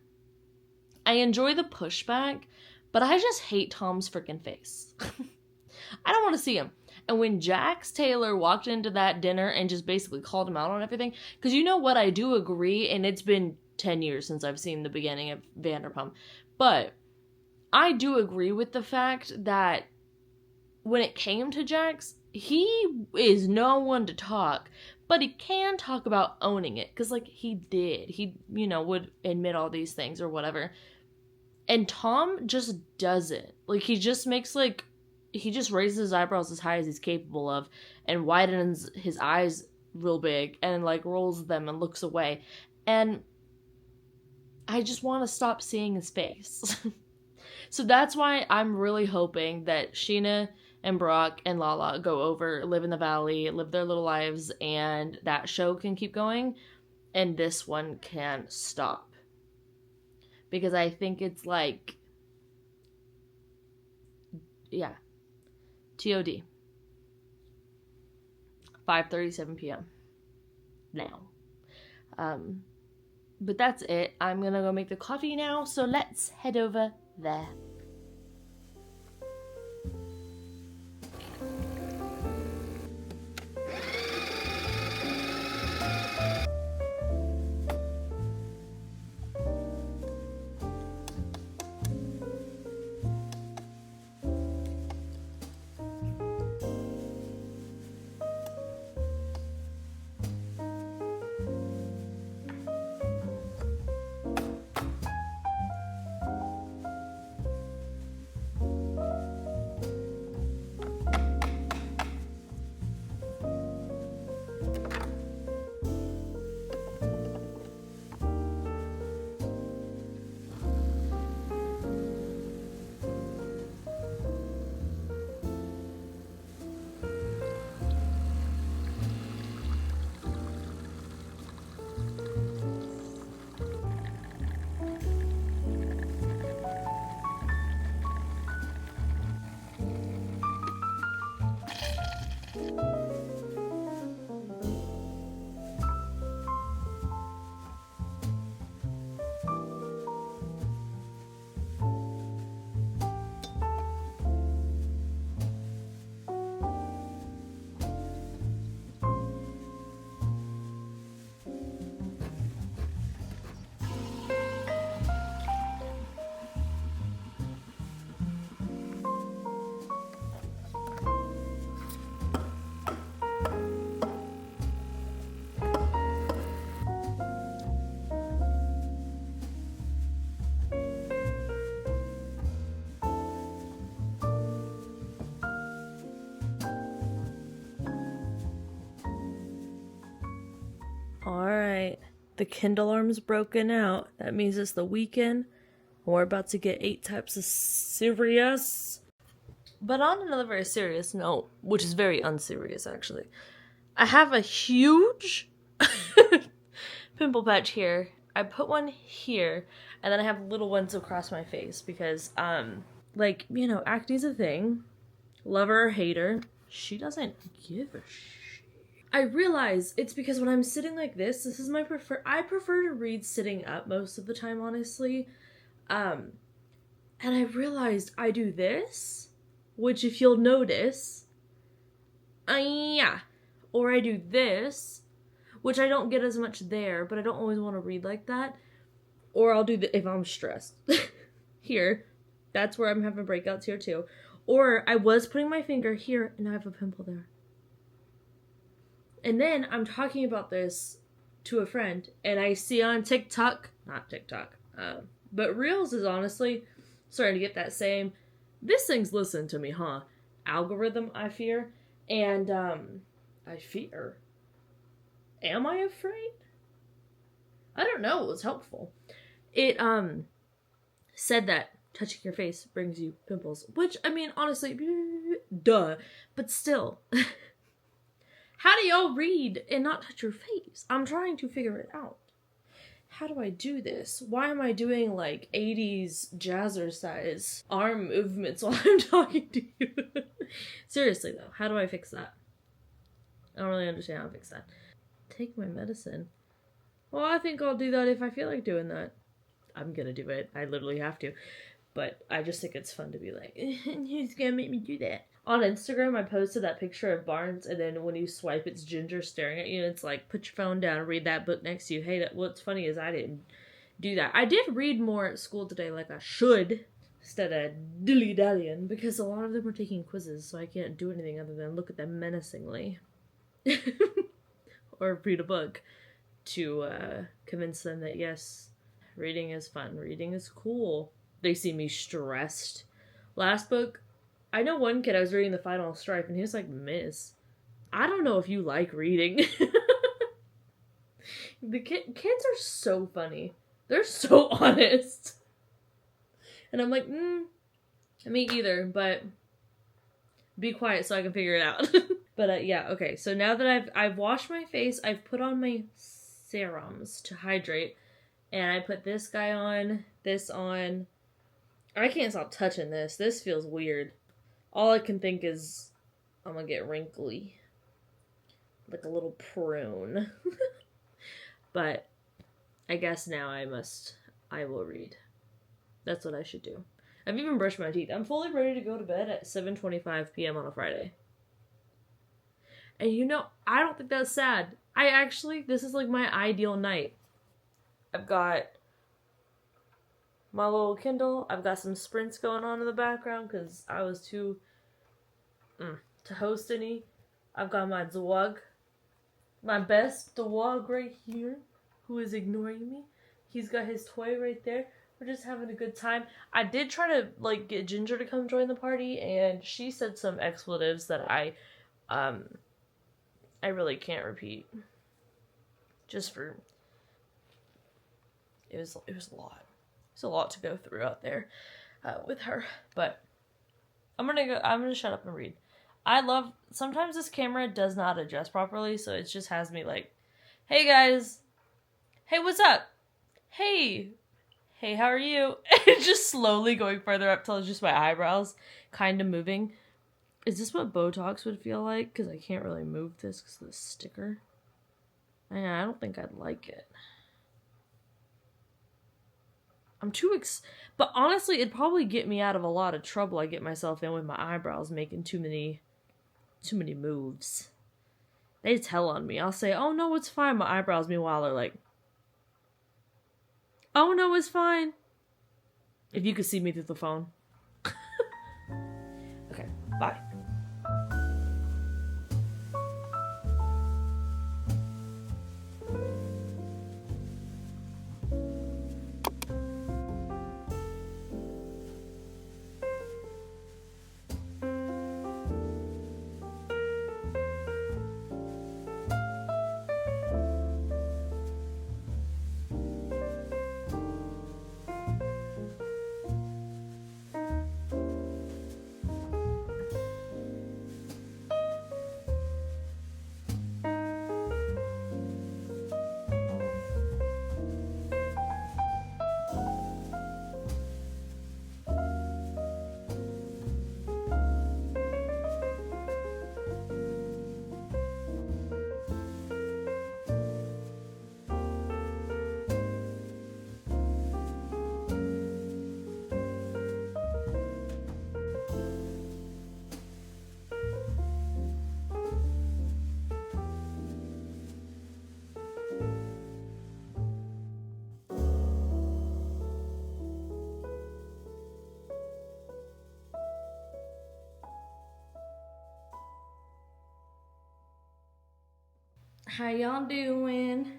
I enjoy the pushback, but I just hate Tom's freaking face. I don't want to see him. And when Jax Taylor walked into that dinner and just basically called him out on everything, because you know what, I do agree, and it's been 10 years since I've seen the beginning of Vanderpump, but I do agree with the fact that when it came to Jax, he is no one to talk, but he can talk about owning it, because, like, he did. He, you know, would admit all these things or whatever. And Tom just doesn't. Like, he just makes, like, he just raises his eyebrows as high as he's capable of and widens his eyes real big and, like, rolls them and looks away. And I just want to stop seeing his face. So that's why I'm really hoping that Sheena and Brock and Lala go over, live in the valley, live their little lives, and that show can keep going, and this one can stop. Because I think it's like, yeah, TOD. 5:37 p.m. now. But that's it. I'm gonna go make the coffee now, so let's head over there. Alright, the Kindle arm's broken out. That means it's the weekend. We're about to get 8 types of serious. But on another very serious note, which is very unserious actually, I have a huge pimple patch here. I put one here, and then I have little ones across my face because, like, you know, acne's a thing. Lover or hater, she doesn't give a shit. I realize it's because when I'm sitting like this is my I prefer to read sitting up most of the time, honestly. And I realized I do this, which if you'll notice, yeah. Or I do this, which I don't get as much there, but I don't always want to read like that. Or I'll do if I'm stressed. Here. That's where I'm having breakouts here too. Or I was putting my finger here and I have a pimple there. And then I'm talking about this to a friend, and I see on TikTok, not TikTok, but Reels is honestly starting to get that same, this thing's listening to me, huh? Algorithm, I fear. And, I fear. Am I afraid? I don't know, it was helpful. It, said that touching your face brings you pimples. Which, I mean, honestly, duh. But still. How do y'all read and not touch your face? I'm trying to figure it out. How do I do this? Why am I doing like 80s jazzercise arm movements while I'm talking to you? Seriously though, how do I fix that? I don't really understand how to fix that. Take my medicine. Well, I think I'll do that if I feel like doing that. I'm gonna do it. I literally have to. But I just think it's fun to be like, who's gonna make me do that? On Instagram, I posted that picture of Barnes, and then when you swipe, it's Ginger staring at you, and it's like, put your phone down, read that book next to you. Hey, what's funny is I didn't do that. I did read more at school today, like I should, instead of dilly-dallying, because a lot of them were taking quizzes, so I can't do anything other than look at them menacingly. Or read a book to convince them that, yes, reading is fun, reading is cool. They see me stressed. Last book, I know one kid, I was reading The Final Stripe, and he was like, Miss, I don't know if you like reading. The kids are so funny. They're so honest. And I'm like, me either, but be quiet so I can figure it out. But yeah, okay, so now that I've washed my face, I've put on my serums to hydrate, and I put this guy on, this on. I can't stop touching this. This feels weird. All I can think is I'm gonna get wrinkly. Like a little prune. But I guess now I will read. That's what I should do. I've even brushed my teeth. I'm fully ready to go to bed at 7:25 p.m. on a Friday. And you know, I don't think that's sad. This is like my ideal night. I've got my little Kindle. I've got some sprints going on in the background because I was too to host any. I've got my dog, my best dog right here, who is ignoring me. He's got his toy right there. We're just having a good time. I did try to like get Ginger to come join the party, and she said some expletives that I really can't repeat. Just for it was a lot. It's a lot to go through out there with her, but I'm gonna shut up and read. Sometimes this camera does not adjust properly, so it just has me like, hey guys, hey, what's up? Hey, how are you? And just slowly going further up till it's just my eyebrows kind of moving. Is this what Botox would feel like? Because I can't really move this because of the sticker. I don't think I'd like it. I'm too but honestly, it'd probably get me out of a lot of trouble I get myself in with my eyebrows making too many moves. They tell on me. I'll say, oh no, it's fine. My eyebrows, meanwhile, are like, oh no, it's fine. If you could see me through the phone. Okay, bye. How y'all doing?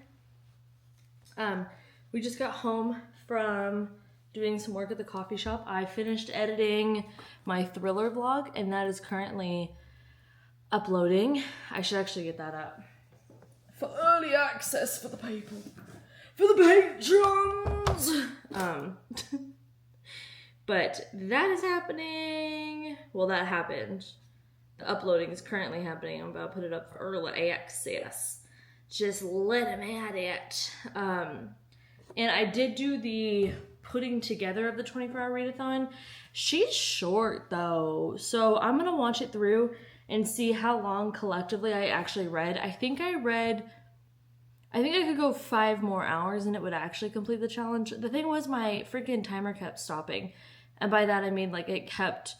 We just got home from doing some work at the coffee shop. I finished editing my thriller vlog, and that is currently uploading. I should actually get that up for early access for the people, for the patrons. But that is happening. Well, that happened. The uploading is currently happening. I'm about to put it up for early access. Just let him at it. And I did do the putting together of the 24-hour readathon. She's short though, so I'm gonna watch it through and see how long collectively I actually read. I think I could go 5 more hours and it would actually complete the challenge. The thing was, my freaking timer kept stopping, and by that I mean like it kept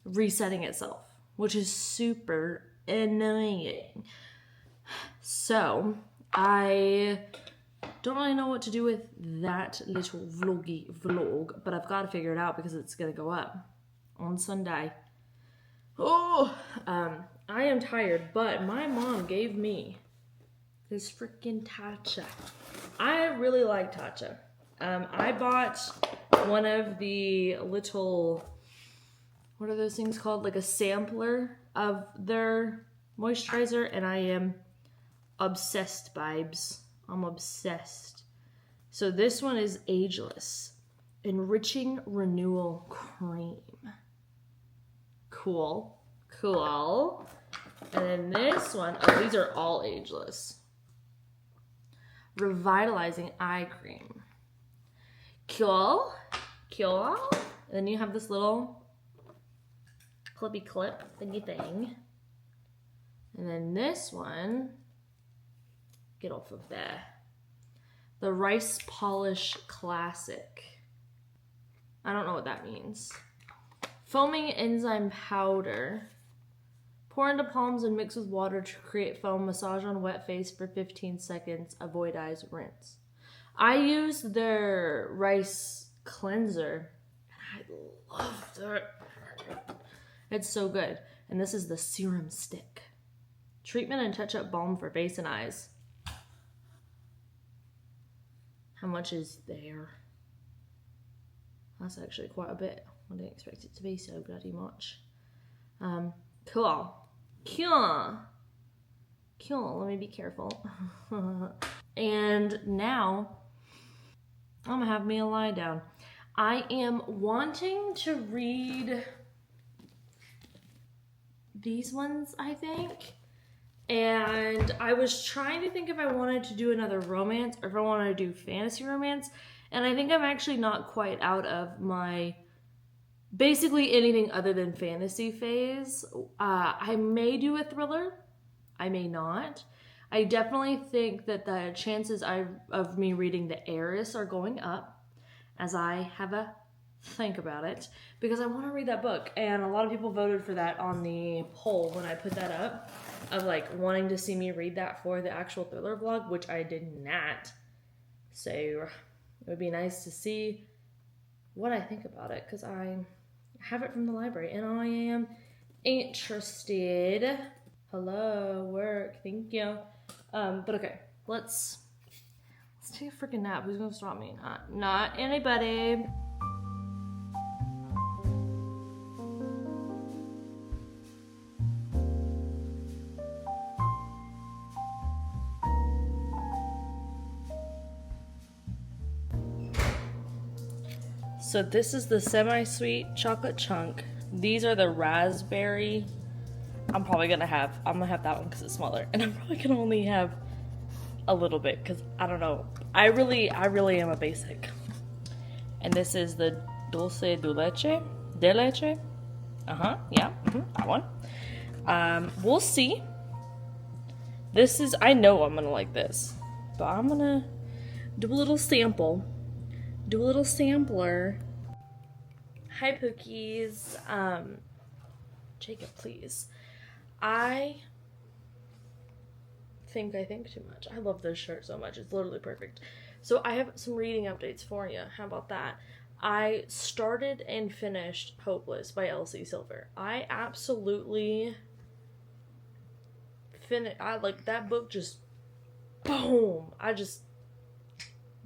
resetting itself, which is super annoying. So I don't really know what to do with that little vlog, but I've got to figure it out because it's gonna go up on Sunday. Oh, I am tired, but my mom gave me this freaking tatcha. I really like tatcha. I bought one of the little, what are those things called? Like a sampler of their moisturizer, and I am obsessed, vibes. I'm obsessed. So this one is Ageless Enriching Renewal Cream. Cool. And then this one, oh, these are all ageless. Revitalizing Eye Cream. Cool. And then you have this little clippy clip thingy thing. And then this one, get off of there. The Rice Polish Classic. I don't know what that means. Foaming enzyme powder. Pour into palms and mix with water to create foam. Massage on wet face for 15 seconds. Avoid eyes. Rinse. I used their rice cleanser. And I loved it. It's so good. And this is the serum stick. Treatment and touch-up balm for face and eyes. How much is there? That's actually quite a bit. I didn't expect it to be so bloody much. Cool. Let me be careful. And now, I'm gonna have me a lie down. I am wanting to read these ones, I think. And I was trying to think if I wanted to do another romance or if I wanted to do fantasy romance. And I think I'm actually not quite out of my basically anything other than fantasy phase. I may do a thriller. I may not. I definitely think that the chances of me reading The Heiress are going up as I have a think about it, because I want to read that book, and a lot of people voted for that on the poll when I put that up, of like wanting to see me read that for the actual thriller vlog, which I did not. So it would be nice to see what I think about it, because I have it from the library and I am interested. Hello, work, thank you. But okay, let's take a freaking nap. Who's gonna stop me? Not anybody. So this is the semi-sweet chocolate chunk. These are the raspberry. I'm gonna have that one because it's smaller, and I'm probably gonna only have a little bit because I don't know. I really am a basic. And this is the dulce de leche, yeah, that one. We'll see. This is, I know I'm gonna like this, but I'm gonna do a little sample. Do a little sampler. Hi, Pookies. Jacob, please. I think too much. I love this shirt so much. It's literally perfect. So I have some reading updates for you. How about that? I started and finished Hopeless by Elsie Silver. I absolutely like that book. Just boom. I just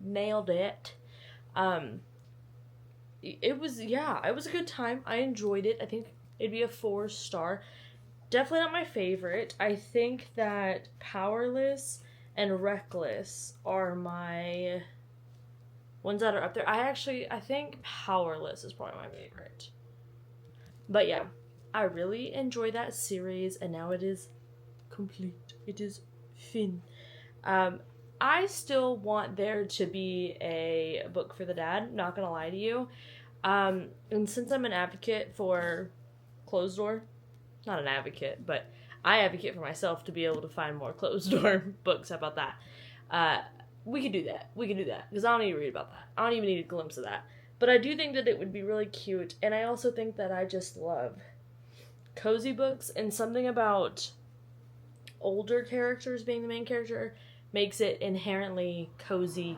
nailed it. It was a good time. I enjoyed it. I think it'd be a 4-star. Definitely not my favorite. I think that Powerless and Reckless are my ones that are up there. I think Powerless is probably my favorite. But yeah, I really enjoy that series, and now it is complete. It is fin. I still want there to be a book for the dad, not gonna lie to you. And since I'm an advocate for closed door, not an advocate, but I advocate for myself to be able to find more closed door books. How about that? We could do that. Because I don't need to read about that. I don't even need a glimpse of that. But I do think that it would be really cute, and I also think that I just love cozy books, and something about older characters being the main character makes it inherently cozy-ish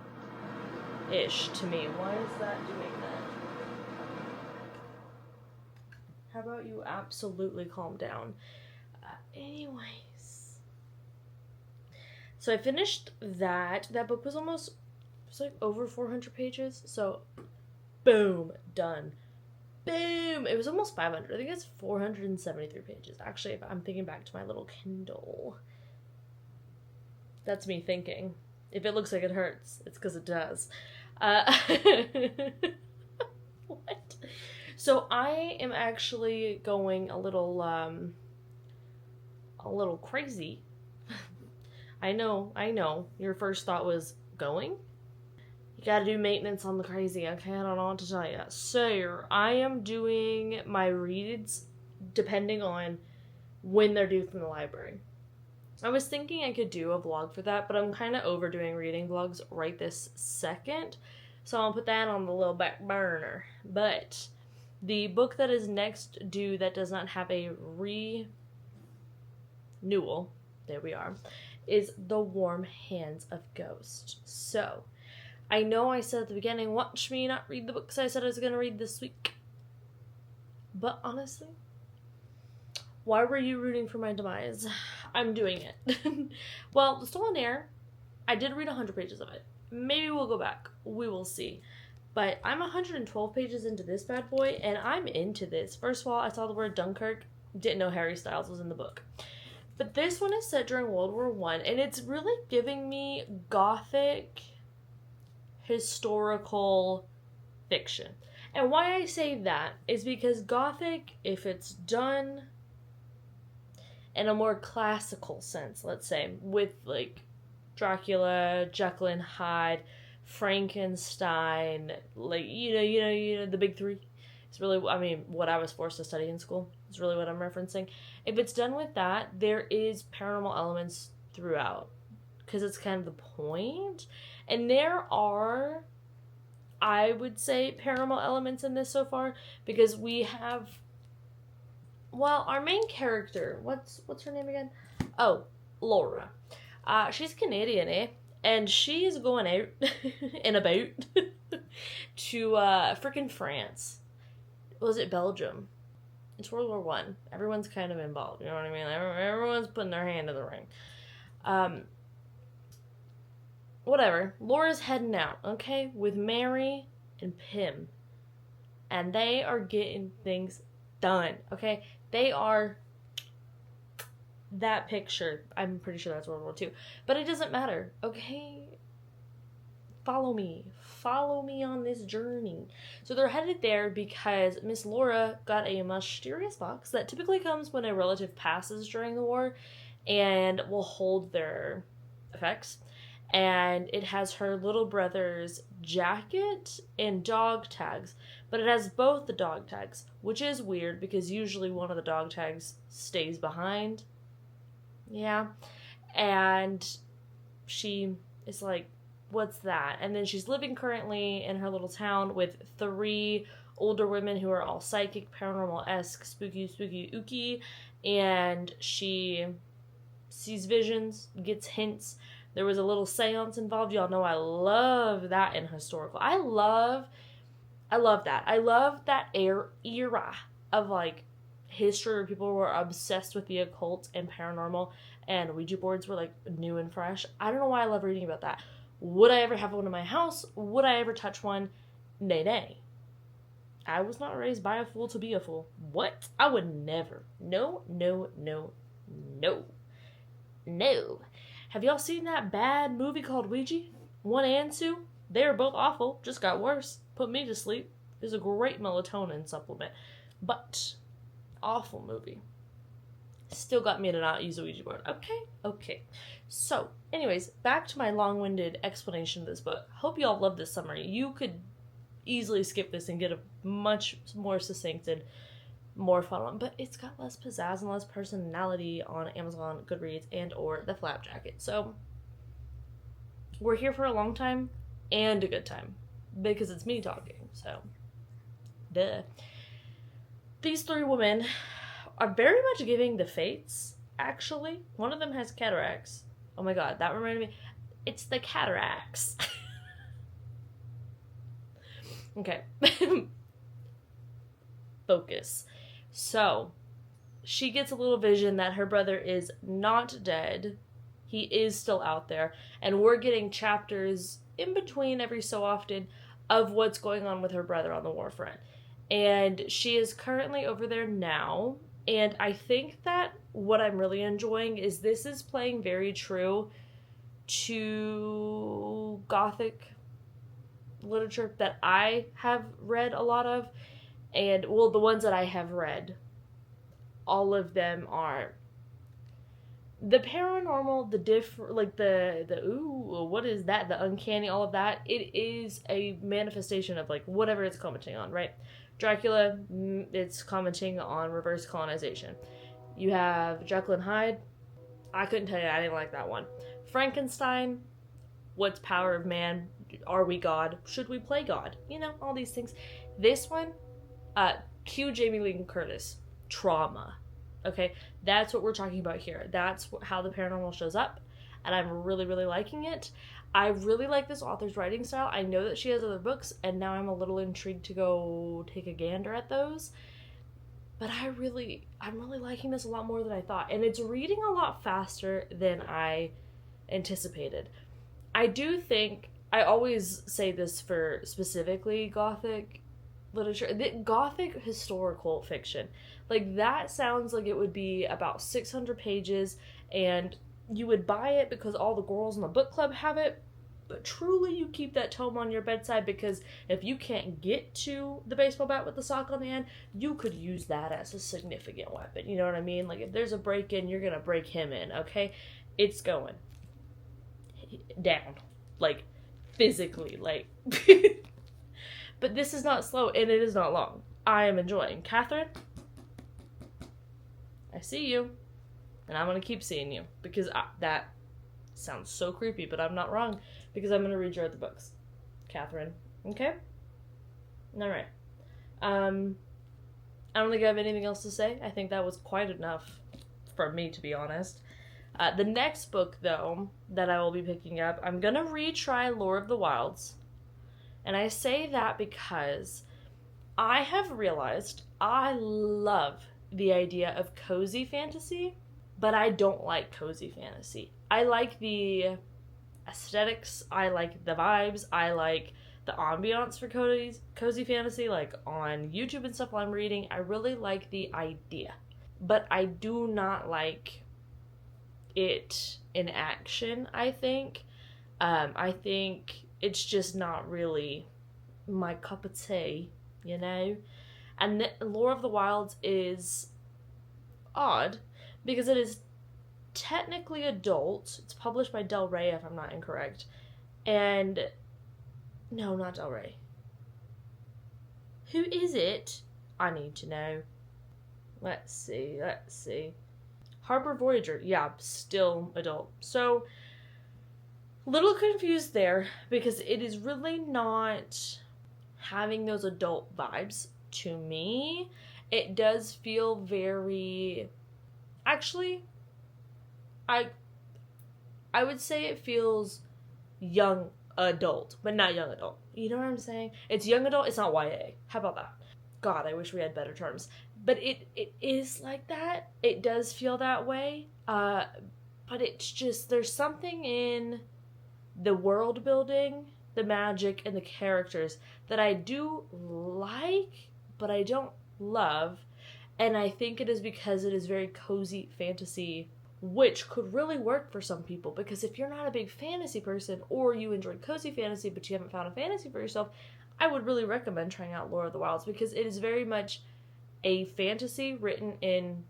to me. Why is that doing that? How about you absolutely calm down? Anyways. So I finished that. That book was like over 400 pages. So, boom, done. Boom! It was almost 500. I think it's 473 pages. Actually, if I'm thinking back to my little Kindle. That's me thinking. If it looks like it hurts, it's because it does. What? So I am actually going a little crazy. I know. Your first thought was going? You gotta do maintenance on the crazy, okay? I don't know what to tell you. So, I am doing my reads depending on when they're due from the library. I was thinking I could do a vlog for that, but I'm kind of overdoing reading vlogs right this second. So I'll put that on the little back burner. But the book that is next due that does not have a renewal, there we are, is The Warm Hands of Ghost. So, I know I said at the beginning, watch me not read the books I said I was going to read this week. But honestly, why were you rooting for my demise? I'm doing it. Well, The Stolen Heir, I did read 100 pages of it. Maybe we'll go back. We will see. But I'm 112 pages into this bad boy, and I'm into this. First of all, I saw the word Dunkirk. Didn't know Harry Styles was in the book. But this one is set during World War I, and it's really giving me gothic historical fiction. And why I say that is because gothic, if it's done in a more classical sense, let's say, with like Dracula, Jekyll and Hyde, Frankenstein, like, you know, the big three. It's really, I mean, what I was forced to study in school is really what I'm referencing. If it's done with that, there is paranormal elements throughout, because it's kind of the point. And there are, I would say, paranormal elements in this so far, because we have, well, our main character, what's her name again? Oh, Laura. She's Canadian, eh? And she's going out and about to frickin' France. Was it Belgium? It's World War I. Everyone's kind of involved, you know what I mean? Everyone's putting their hand in the ring. Whatever. Laura's heading out, okay? With Mary and Pym. And they are getting things done, okay? They are that picture. I'm pretty sure that's World War II. But it doesn't matter, okay? Follow me. Follow me on this journey. So they're headed there because Miss Laura got a mysterious box that typically comes when a relative passes during the war and will hold their effects. And it has her little brother's jacket and dog tags. But it has both the dog tags, which is weird because usually one of the dog tags stays behind. Yeah. And she is like, what's that? And then she's living currently in her little town with 3 older women who are all psychic, paranormal-esque, spooky, ooky. And she sees visions, gets hints. There was a little seance involved. Y'all know I love that in historical. I love that. I love that era of, like, history where people were obsessed with the occult and paranormal, and Ouija boards were, like, new and fresh. I don't know why I love reading about that. Would I ever have one in my house? Would I ever touch one? Nay. I was not raised by a fool to be a fool. What? I would never. No. Have y'all seen that bad movie called Ouija? 1 and 2? They are both awful, just got worse. Put me to sleep. It's a great melatonin supplement. But, awful movie. Still got me to not use a Ouija board. Okay. So, anyways, back to my long-winded explanation of this book. Hope y'all love this summary. You could easily skip this and get a much more succinct and more fun one, but it's got less pizzazz and less personality on Amazon, Goodreads, and or the Flapjacket. So, we're here for a long time and a good time because it's me talking, so duh. These three women are very much giving the Fates, actually. One of them has cataracts. Oh my god, that reminded me. It's the cataracts. Okay. Focus. So, she gets a little vision that her brother is not dead. He is still out there. And we're getting chapters in between every so often of what's going on with her brother on the war front. And she is currently over there now. And I think that what I'm really enjoying is this is playing very true to Gothic literature that I have read a lot of. And, well, the ones that I have read, all of them are the paranormal, the ooh, what is that? The uncanny, all of that. It is a manifestation of, like, whatever it's commenting on, right? Dracula, it's commenting on reverse colonization. You have Jekyll and Hyde. I couldn't tell you, I didn't like that one. Frankenstein, what's power of man? Are we God? Should we play God? You know, all these things. This one, cue Jamie Lee Curtis. Trauma. Okay? That's what we're talking about here. That's how the paranormal shows up. And I'm really, really liking it. I really like this author's writing style. I know that she has other books, and now I'm a little intrigued to go take a gander at those. But I'm really liking this a lot more than I thought. And it's reading a lot faster than I anticipated. I do think, I always say this for specifically Gothic literature, Gothic historical fiction. Like, that sounds like it would be about 600 pages, and you would buy it because all the girls in the book club have it, but truly you keep that tome on your bedside because if you can't get to the baseball bat with the sock on the end, you could use that as a significant weapon. You know what I mean? Like, if there's a break-in, you're gonna break him in, okay? It's going down. Like, physically, like. But this is not slow, and it is not long. I am enjoying. Catherine, I see you, and I'm going to keep seeing you, because that sounds so creepy, but I'm not wrong, because I'm going to read your other books. Catherine, okay? Alright. I don't think I have anything else to say. I think that was quite enough for me, to be honest. The next book, though, that I will be picking up, I'm going to retry Lore of the Wilds. And I say that because I have realized I love the idea of cozy fantasy, but I don't like cozy fantasy. I like the aesthetics, I like the vibes, I like the ambiance for cozy fantasy, like on YouTube and stuff while I'm reading. I really like the idea, but I do not like it in action, I think. I think it's just not really my cup of tea, you know? And Lore of the Wilds is odd because it is technically adult. It's published by Del Rey, if I'm not incorrect. And no, not Del Rey. Who is it? I need to know. Let's see. Harbor Voyager. Yeah, still adult. So, little confused there because it is really not having those adult vibes to me. It does feel very, actually, I would say it feels young adult, but not young adult. You know what I'm saying? It's young adult, it's not YA. How about that? God, I wish we had better terms. But it is like that. It does feel that way. But it's just, there's something in the world building, the magic, and the characters that I do like, but I don't love. And I think it is because it is very cozy fantasy which could really work for some people, because if you're not a big fantasy person or you enjoy cozy fantasy but you haven't found a fantasy for yourself, I would really recommend trying out Lord of the Wilds, because it is very much a fantasy written in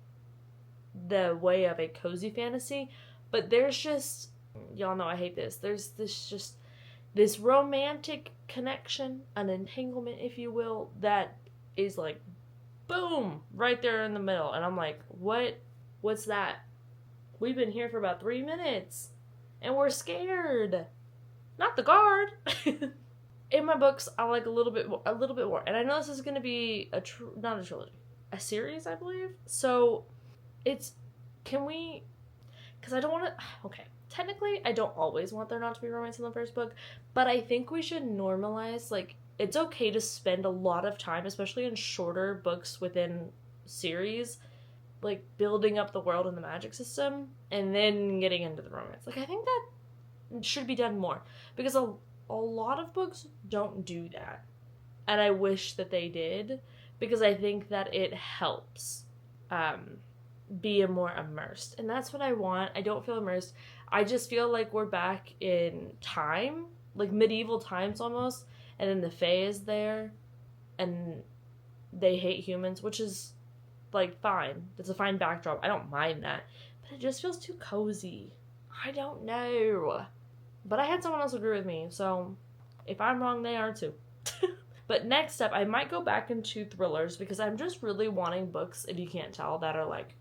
the way of a cozy fantasy, but there's just, y'all know I hate this, there's this romantic connection, an entanglement, if you will, that is like, boom, right there in the middle, and I'm like, what's that? We've been here for about 3 minutes, and we're scared. Not the guard. In my books, I like a little bit more, and I know this is going to be not a trilogy, a series, I believe. So, because I don't want to, okay, technically, I don't always want there not to be romance in the first book, but I think we should normalize, like, it's okay to spend a lot of time, especially in shorter books within series, like, building up the world and the magic system, and then getting into the romance. Like, I think that should be done more, because a lot of books don't do that, and I wish that they did, because I think that it helps be more immersed, and that's what I want. I don't feel immersed. I just feel like we're back in time, like medieval times almost, and then the Fae is there, and they hate humans, which is, like, fine. It's a fine backdrop. I don't mind that, but it just feels too cozy. I don't know. But I had someone else agree with me, so if I'm wrong, they are too. But next up, I might go back into thrillers, because I'm just really wanting books, if you can't tell, that are, like,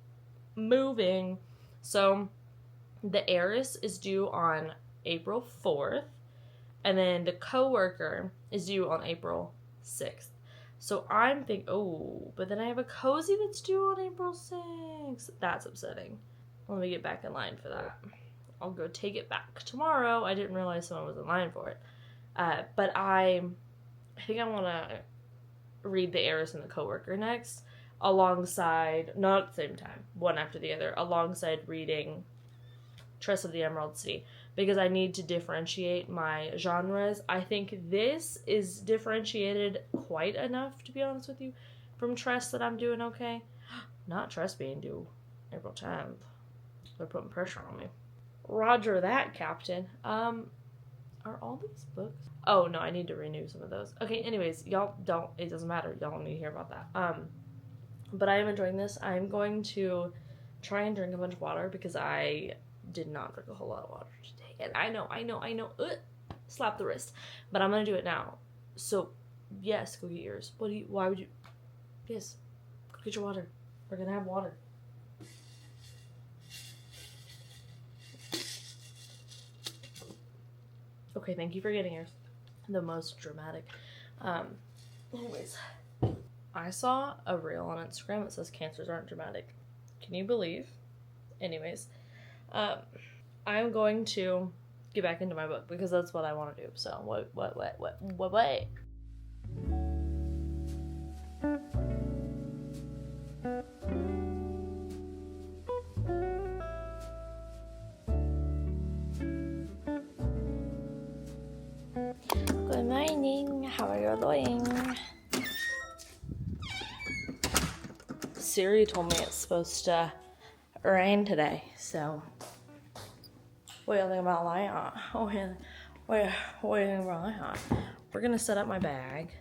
moving. So, The Heiress is due on April 4th, and then The Coworker is due on April 6th. So I'm thinking, but then I have a cozy that's due on April 6th. That's upsetting. Let me get back in line for that. I'll go take it back tomorrow. I didn't realize someone was in line for it. But I think I want to read The Heiress and The Coworker next, alongside, not at the same time, one after the other, alongside reading Tress of the Emerald City, because I need to differentiate my genres. I think this is differentiated quite enough, to be honest with you, from Tress, that I'm doing okay. Not Tress being due April 10th. They're putting pressure on me. Roger that, Captain. Are all these books? Oh, no, I need to renew some of those. Okay, anyways, y'all don't, it doesn't matter. Y'all don't need to hear about that. But I am enjoying this. I'm going to try and drink a bunch of water, because I did not drink a whole lot of water today. And I know. Slap the wrist. But I'm going to do it now. So, yes, go get yours. Why would you? Yes, go get your water. We're going to have water. Okay, thank you for getting yours. The most dramatic. Anyways, I saw a reel on Instagram that says cancers aren't dramatic. Can you believe? Anyways, I'm going to get back into my book, because that's what I want to do. So, what? Good morning. How are you doing? Siri told me it's supposed to rain today, so what do you think about that? What do you think about that? We're gonna set up my bag,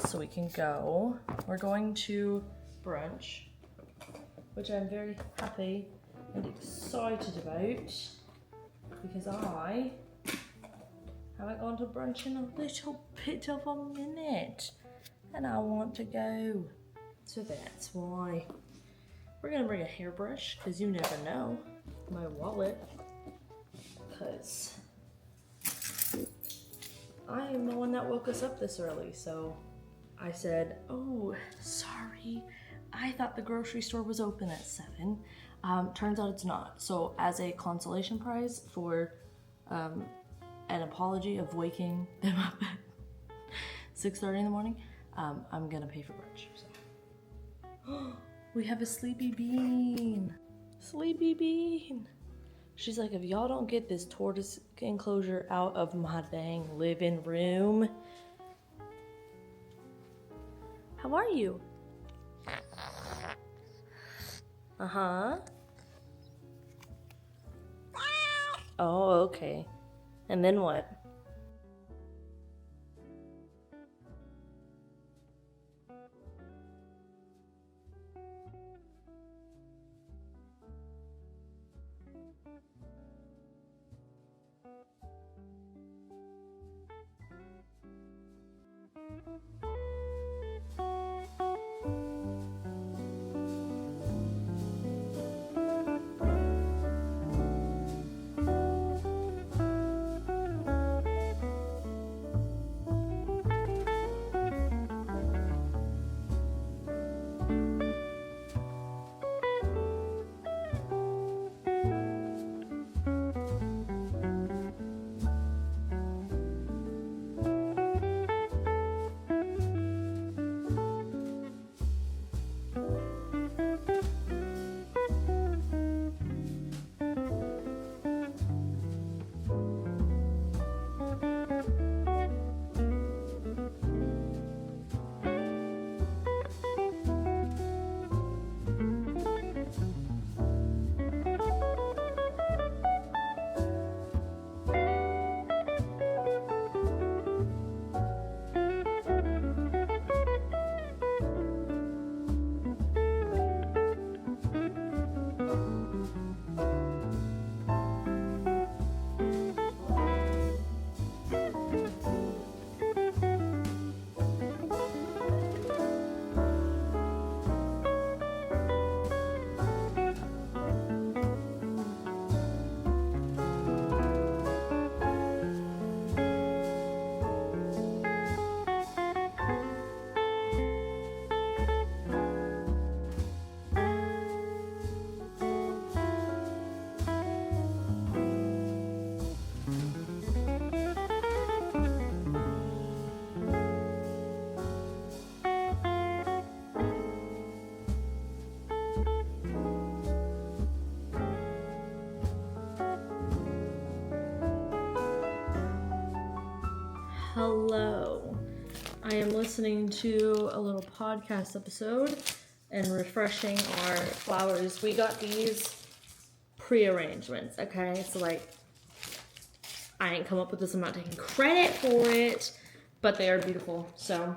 so we can go. We're going to brunch, which I'm very happy and excited about, because I haven't gone to brunch in a little bit of a minute, and I want to go. So that's why. We're gonna bring a hairbrush, because you never know. My wallet, because I am the one that woke us up this early, so I said, oh, sorry, I thought the grocery store was open at 7. Turns out it's not. So as a consolation prize for an apology of waking them up at 6:30 in the morning, I'm gonna pay for brunch. So. We have a sleepy bean. Sleepy bean. She's like, if y'all don't get this tortoise enclosure out of my dang living room. How are you? Uh-huh. Oh, okay. And then what? Hello. I am listening to a little podcast episode and refreshing our flowers. We got these pre-arrangements, okay? So like, I ain't come up with this, I'm not taking credit for it, but they are beautiful. So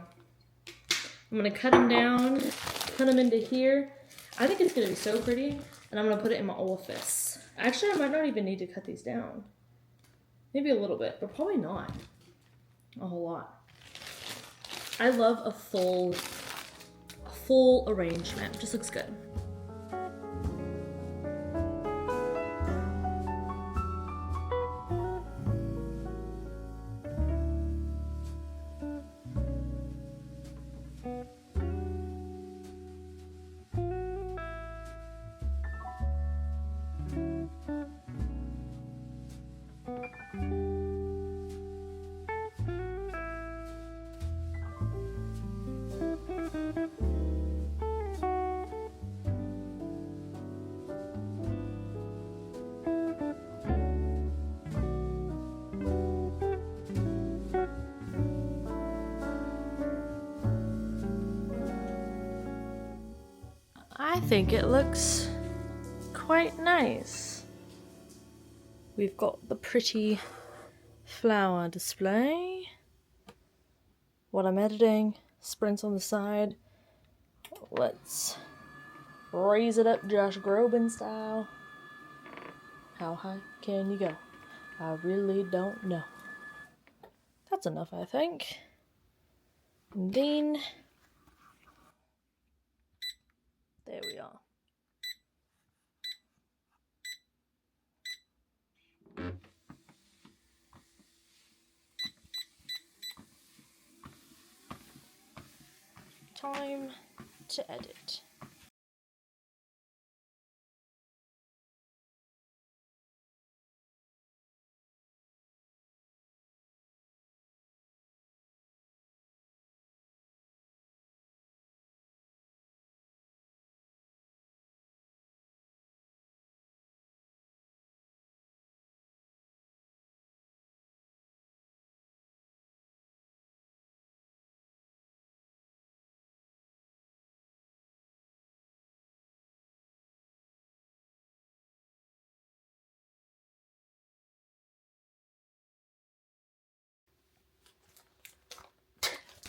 I'm gonna cut them down, put them into here. I think it's gonna be so pretty, and I'm gonna put it in my office. Actually, I might not even need to cut these down. Maybe a little bit, but probably not a whole lot. I love a full arrangement. Just looks good. I think it looks quite nice. We've got the pretty flower display. What I'm editing, sprints on the side. Let's raise it up Josh Groban style. How high can you go? I really don't know. That's enough, I think. And then, there we are. Time to edit.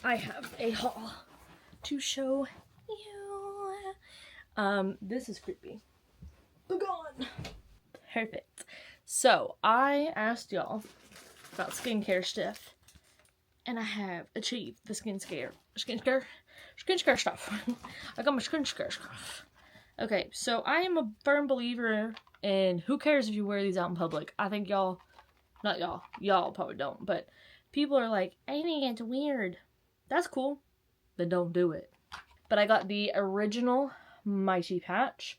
I have a haul to show you. This is creepy. Begone! Perfect. So, I asked y'all about skincare stuff, and I have achieved the skincare stuff. I got my skincare stuff. Okay, so I am a firm believer in who cares if you wear these out in public. I think y'all probably don't, but people are like, I think it's weird. That's cool. Then don't do it. But I got the original Mighty Patch.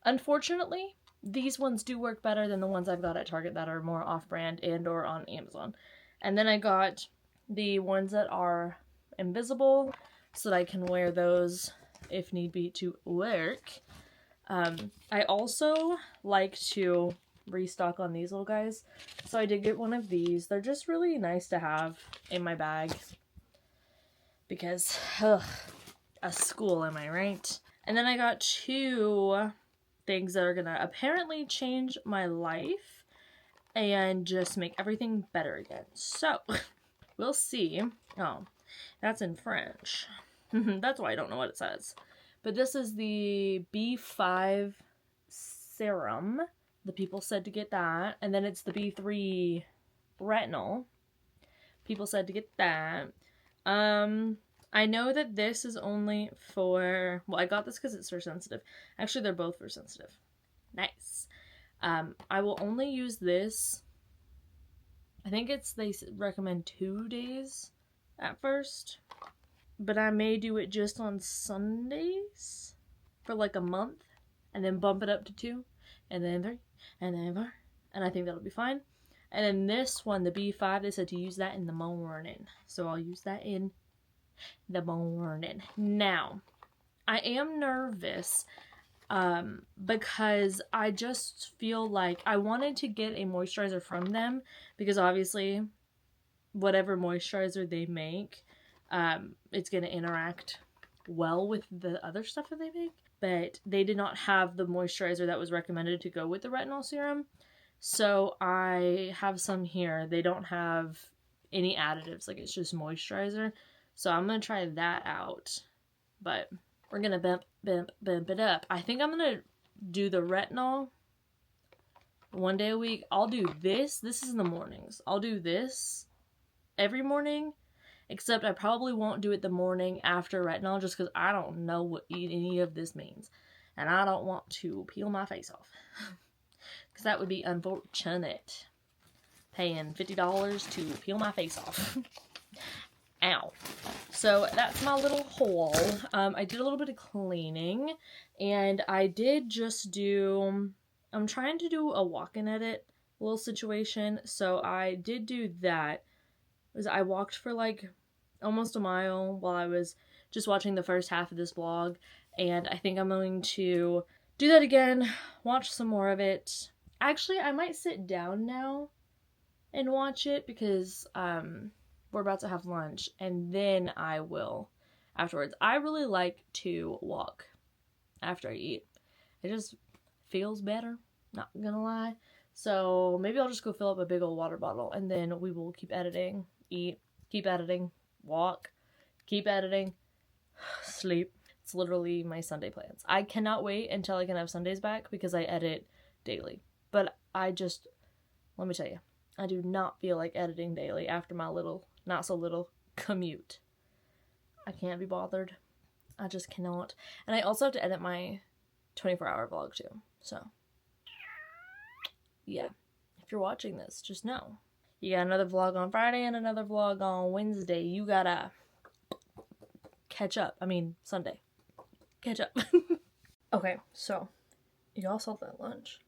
Unfortunately, these ones do work better than the ones I've got at Target that are more off-brand and or on Amazon. And then I got the ones that are invisible so that I can wear those if need be to work. I also like to restock on these little guys. So I did get one of these. They're just really nice to have in my bag. Because, a school, am I right? And then I got 2 things that are gonna apparently change my life and just make everything better again. So, we'll see. Oh, that's in French. That's why I don't know what it says. But this is the B5 serum. The people said to get that. And then it's the B3 retinol. People said to get that. I know that this is only for, well, I got this because it's for sensitive. Actually, they're both for sensitive. Nice. I will only use this, I think they recommend 2 days at first. But I may do it just on Sundays for like a month. And then bump it up to 2. And then 3. And then 4. And I think that'll be fine. And then this one, the B5, they said to use that in the morning. So I'll use that in the morning. Now, I am nervous because I just feel like I wanted to get a moisturizer from them because obviously whatever moisturizer they make, it's going to interact well with the other stuff that they make. But they did not have the moisturizer that was recommended to go with the retinol serum. So I have some here. They don't have any additives. Like, it's just moisturizer. So I'm going to try that out. But we're going to bump it up. I think I'm going to do the retinol 1 day a week. I'll do this. This is in the mornings. I'll do this every morning. Except I probably won't do it the morning after retinol just because I don't know what any of this means. And I don't want to peel my face off. Because that would be unfortunate. Paying $50 to peel my face off. Ow. So that's my little haul. I did a little bit of cleaning. And I did just do, I'm trying to do a walk-in edit little situation. So I did do that. I walked for like almost a mile while I was just watching the first half of this vlog. And I think I'm going to do that again. Watch some more of it. Actually, I might sit down now and watch it because we're about to have lunch, and then I will afterwards. I really like to walk after I eat. It just feels better, not gonna lie. So maybe I'll just go fill up a big old water bottle, and then we will keep editing, eat, keep editing, walk, keep editing, sleep. It's literally my Sunday plans. I cannot wait until I can have Sundays back because I edit daily. But let me tell you, I do not feel like editing daily after my little, not so little, commute. I can't be bothered. I just cannot. And I also have to edit my 24-hour vlog too. So, yeah. If you're watching this, just know. You got another vlog on Friday and another vlog on Wednesday. You gotta catch up. I mean, Sunday. Catch up. Okay, so, y'all saw that lunch.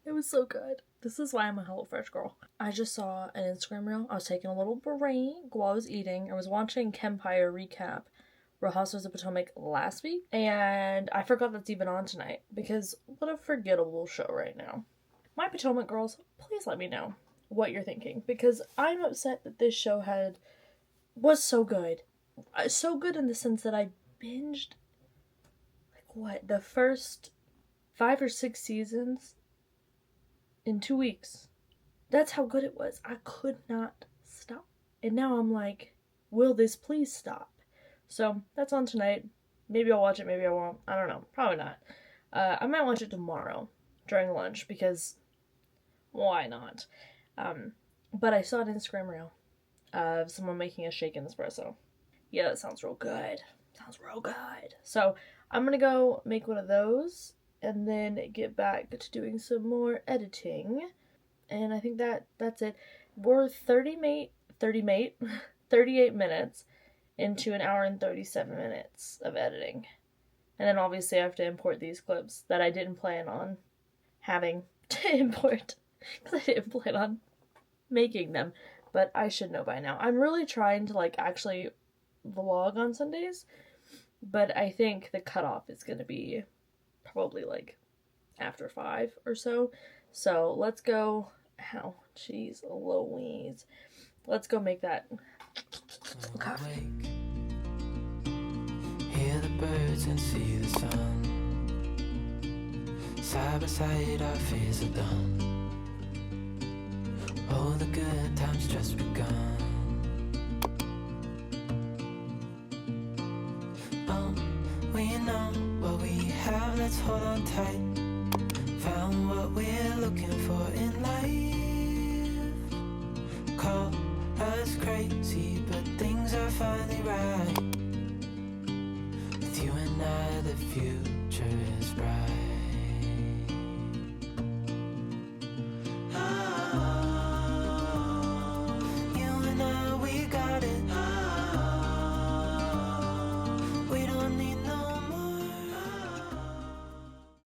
It was so good. This is why I'm a HelloFresh girl. I just saw an Instagram reel. I was taking a little break while I was eating. I was watching Kempire recap Real Housewives of Potomac last week. And I forgot that's even on tonight. Because what a forgettable show right now. My Potomac girls, please let me know what you're thinking. Because I'm upset that this show was so good. So good in the sense that I binged, the first 5 or 6 seasons in 2 weeks. That's how good it was. I could not stop. And now I'm like, will this please stop? So that's on tonight. Maybe I'll watch it, maybe I won't. I don't know. Probably not. I might watch it tomorrow during lunch because why not? But I saw an Instagram reel of someone making a shaken espresso. Yeah, that sounds real good. Sounds real good. So I'm gonna go make one of those and then get back to doing some more editing. And I think that's it. We're 38 minutes into an hour and 37 minutes of editing. And then obviously I have to import these clips that I didn't plan on having to import because I didn't plan on making them. But I should know by now. I'm really trying to like actually vlog on Sundays, but I think the cutoff is going to be probably like after 5 or so. So let's go. Ow, jeez, Louise. Let's go make that coffee. Hear the birds and see the sun. Side by side our fears are done. Oh, the good times just begun. We know what we have, let's hold on tight. Found what we're looking for in life. Call us crazy, but things are finally right. With you and I, the future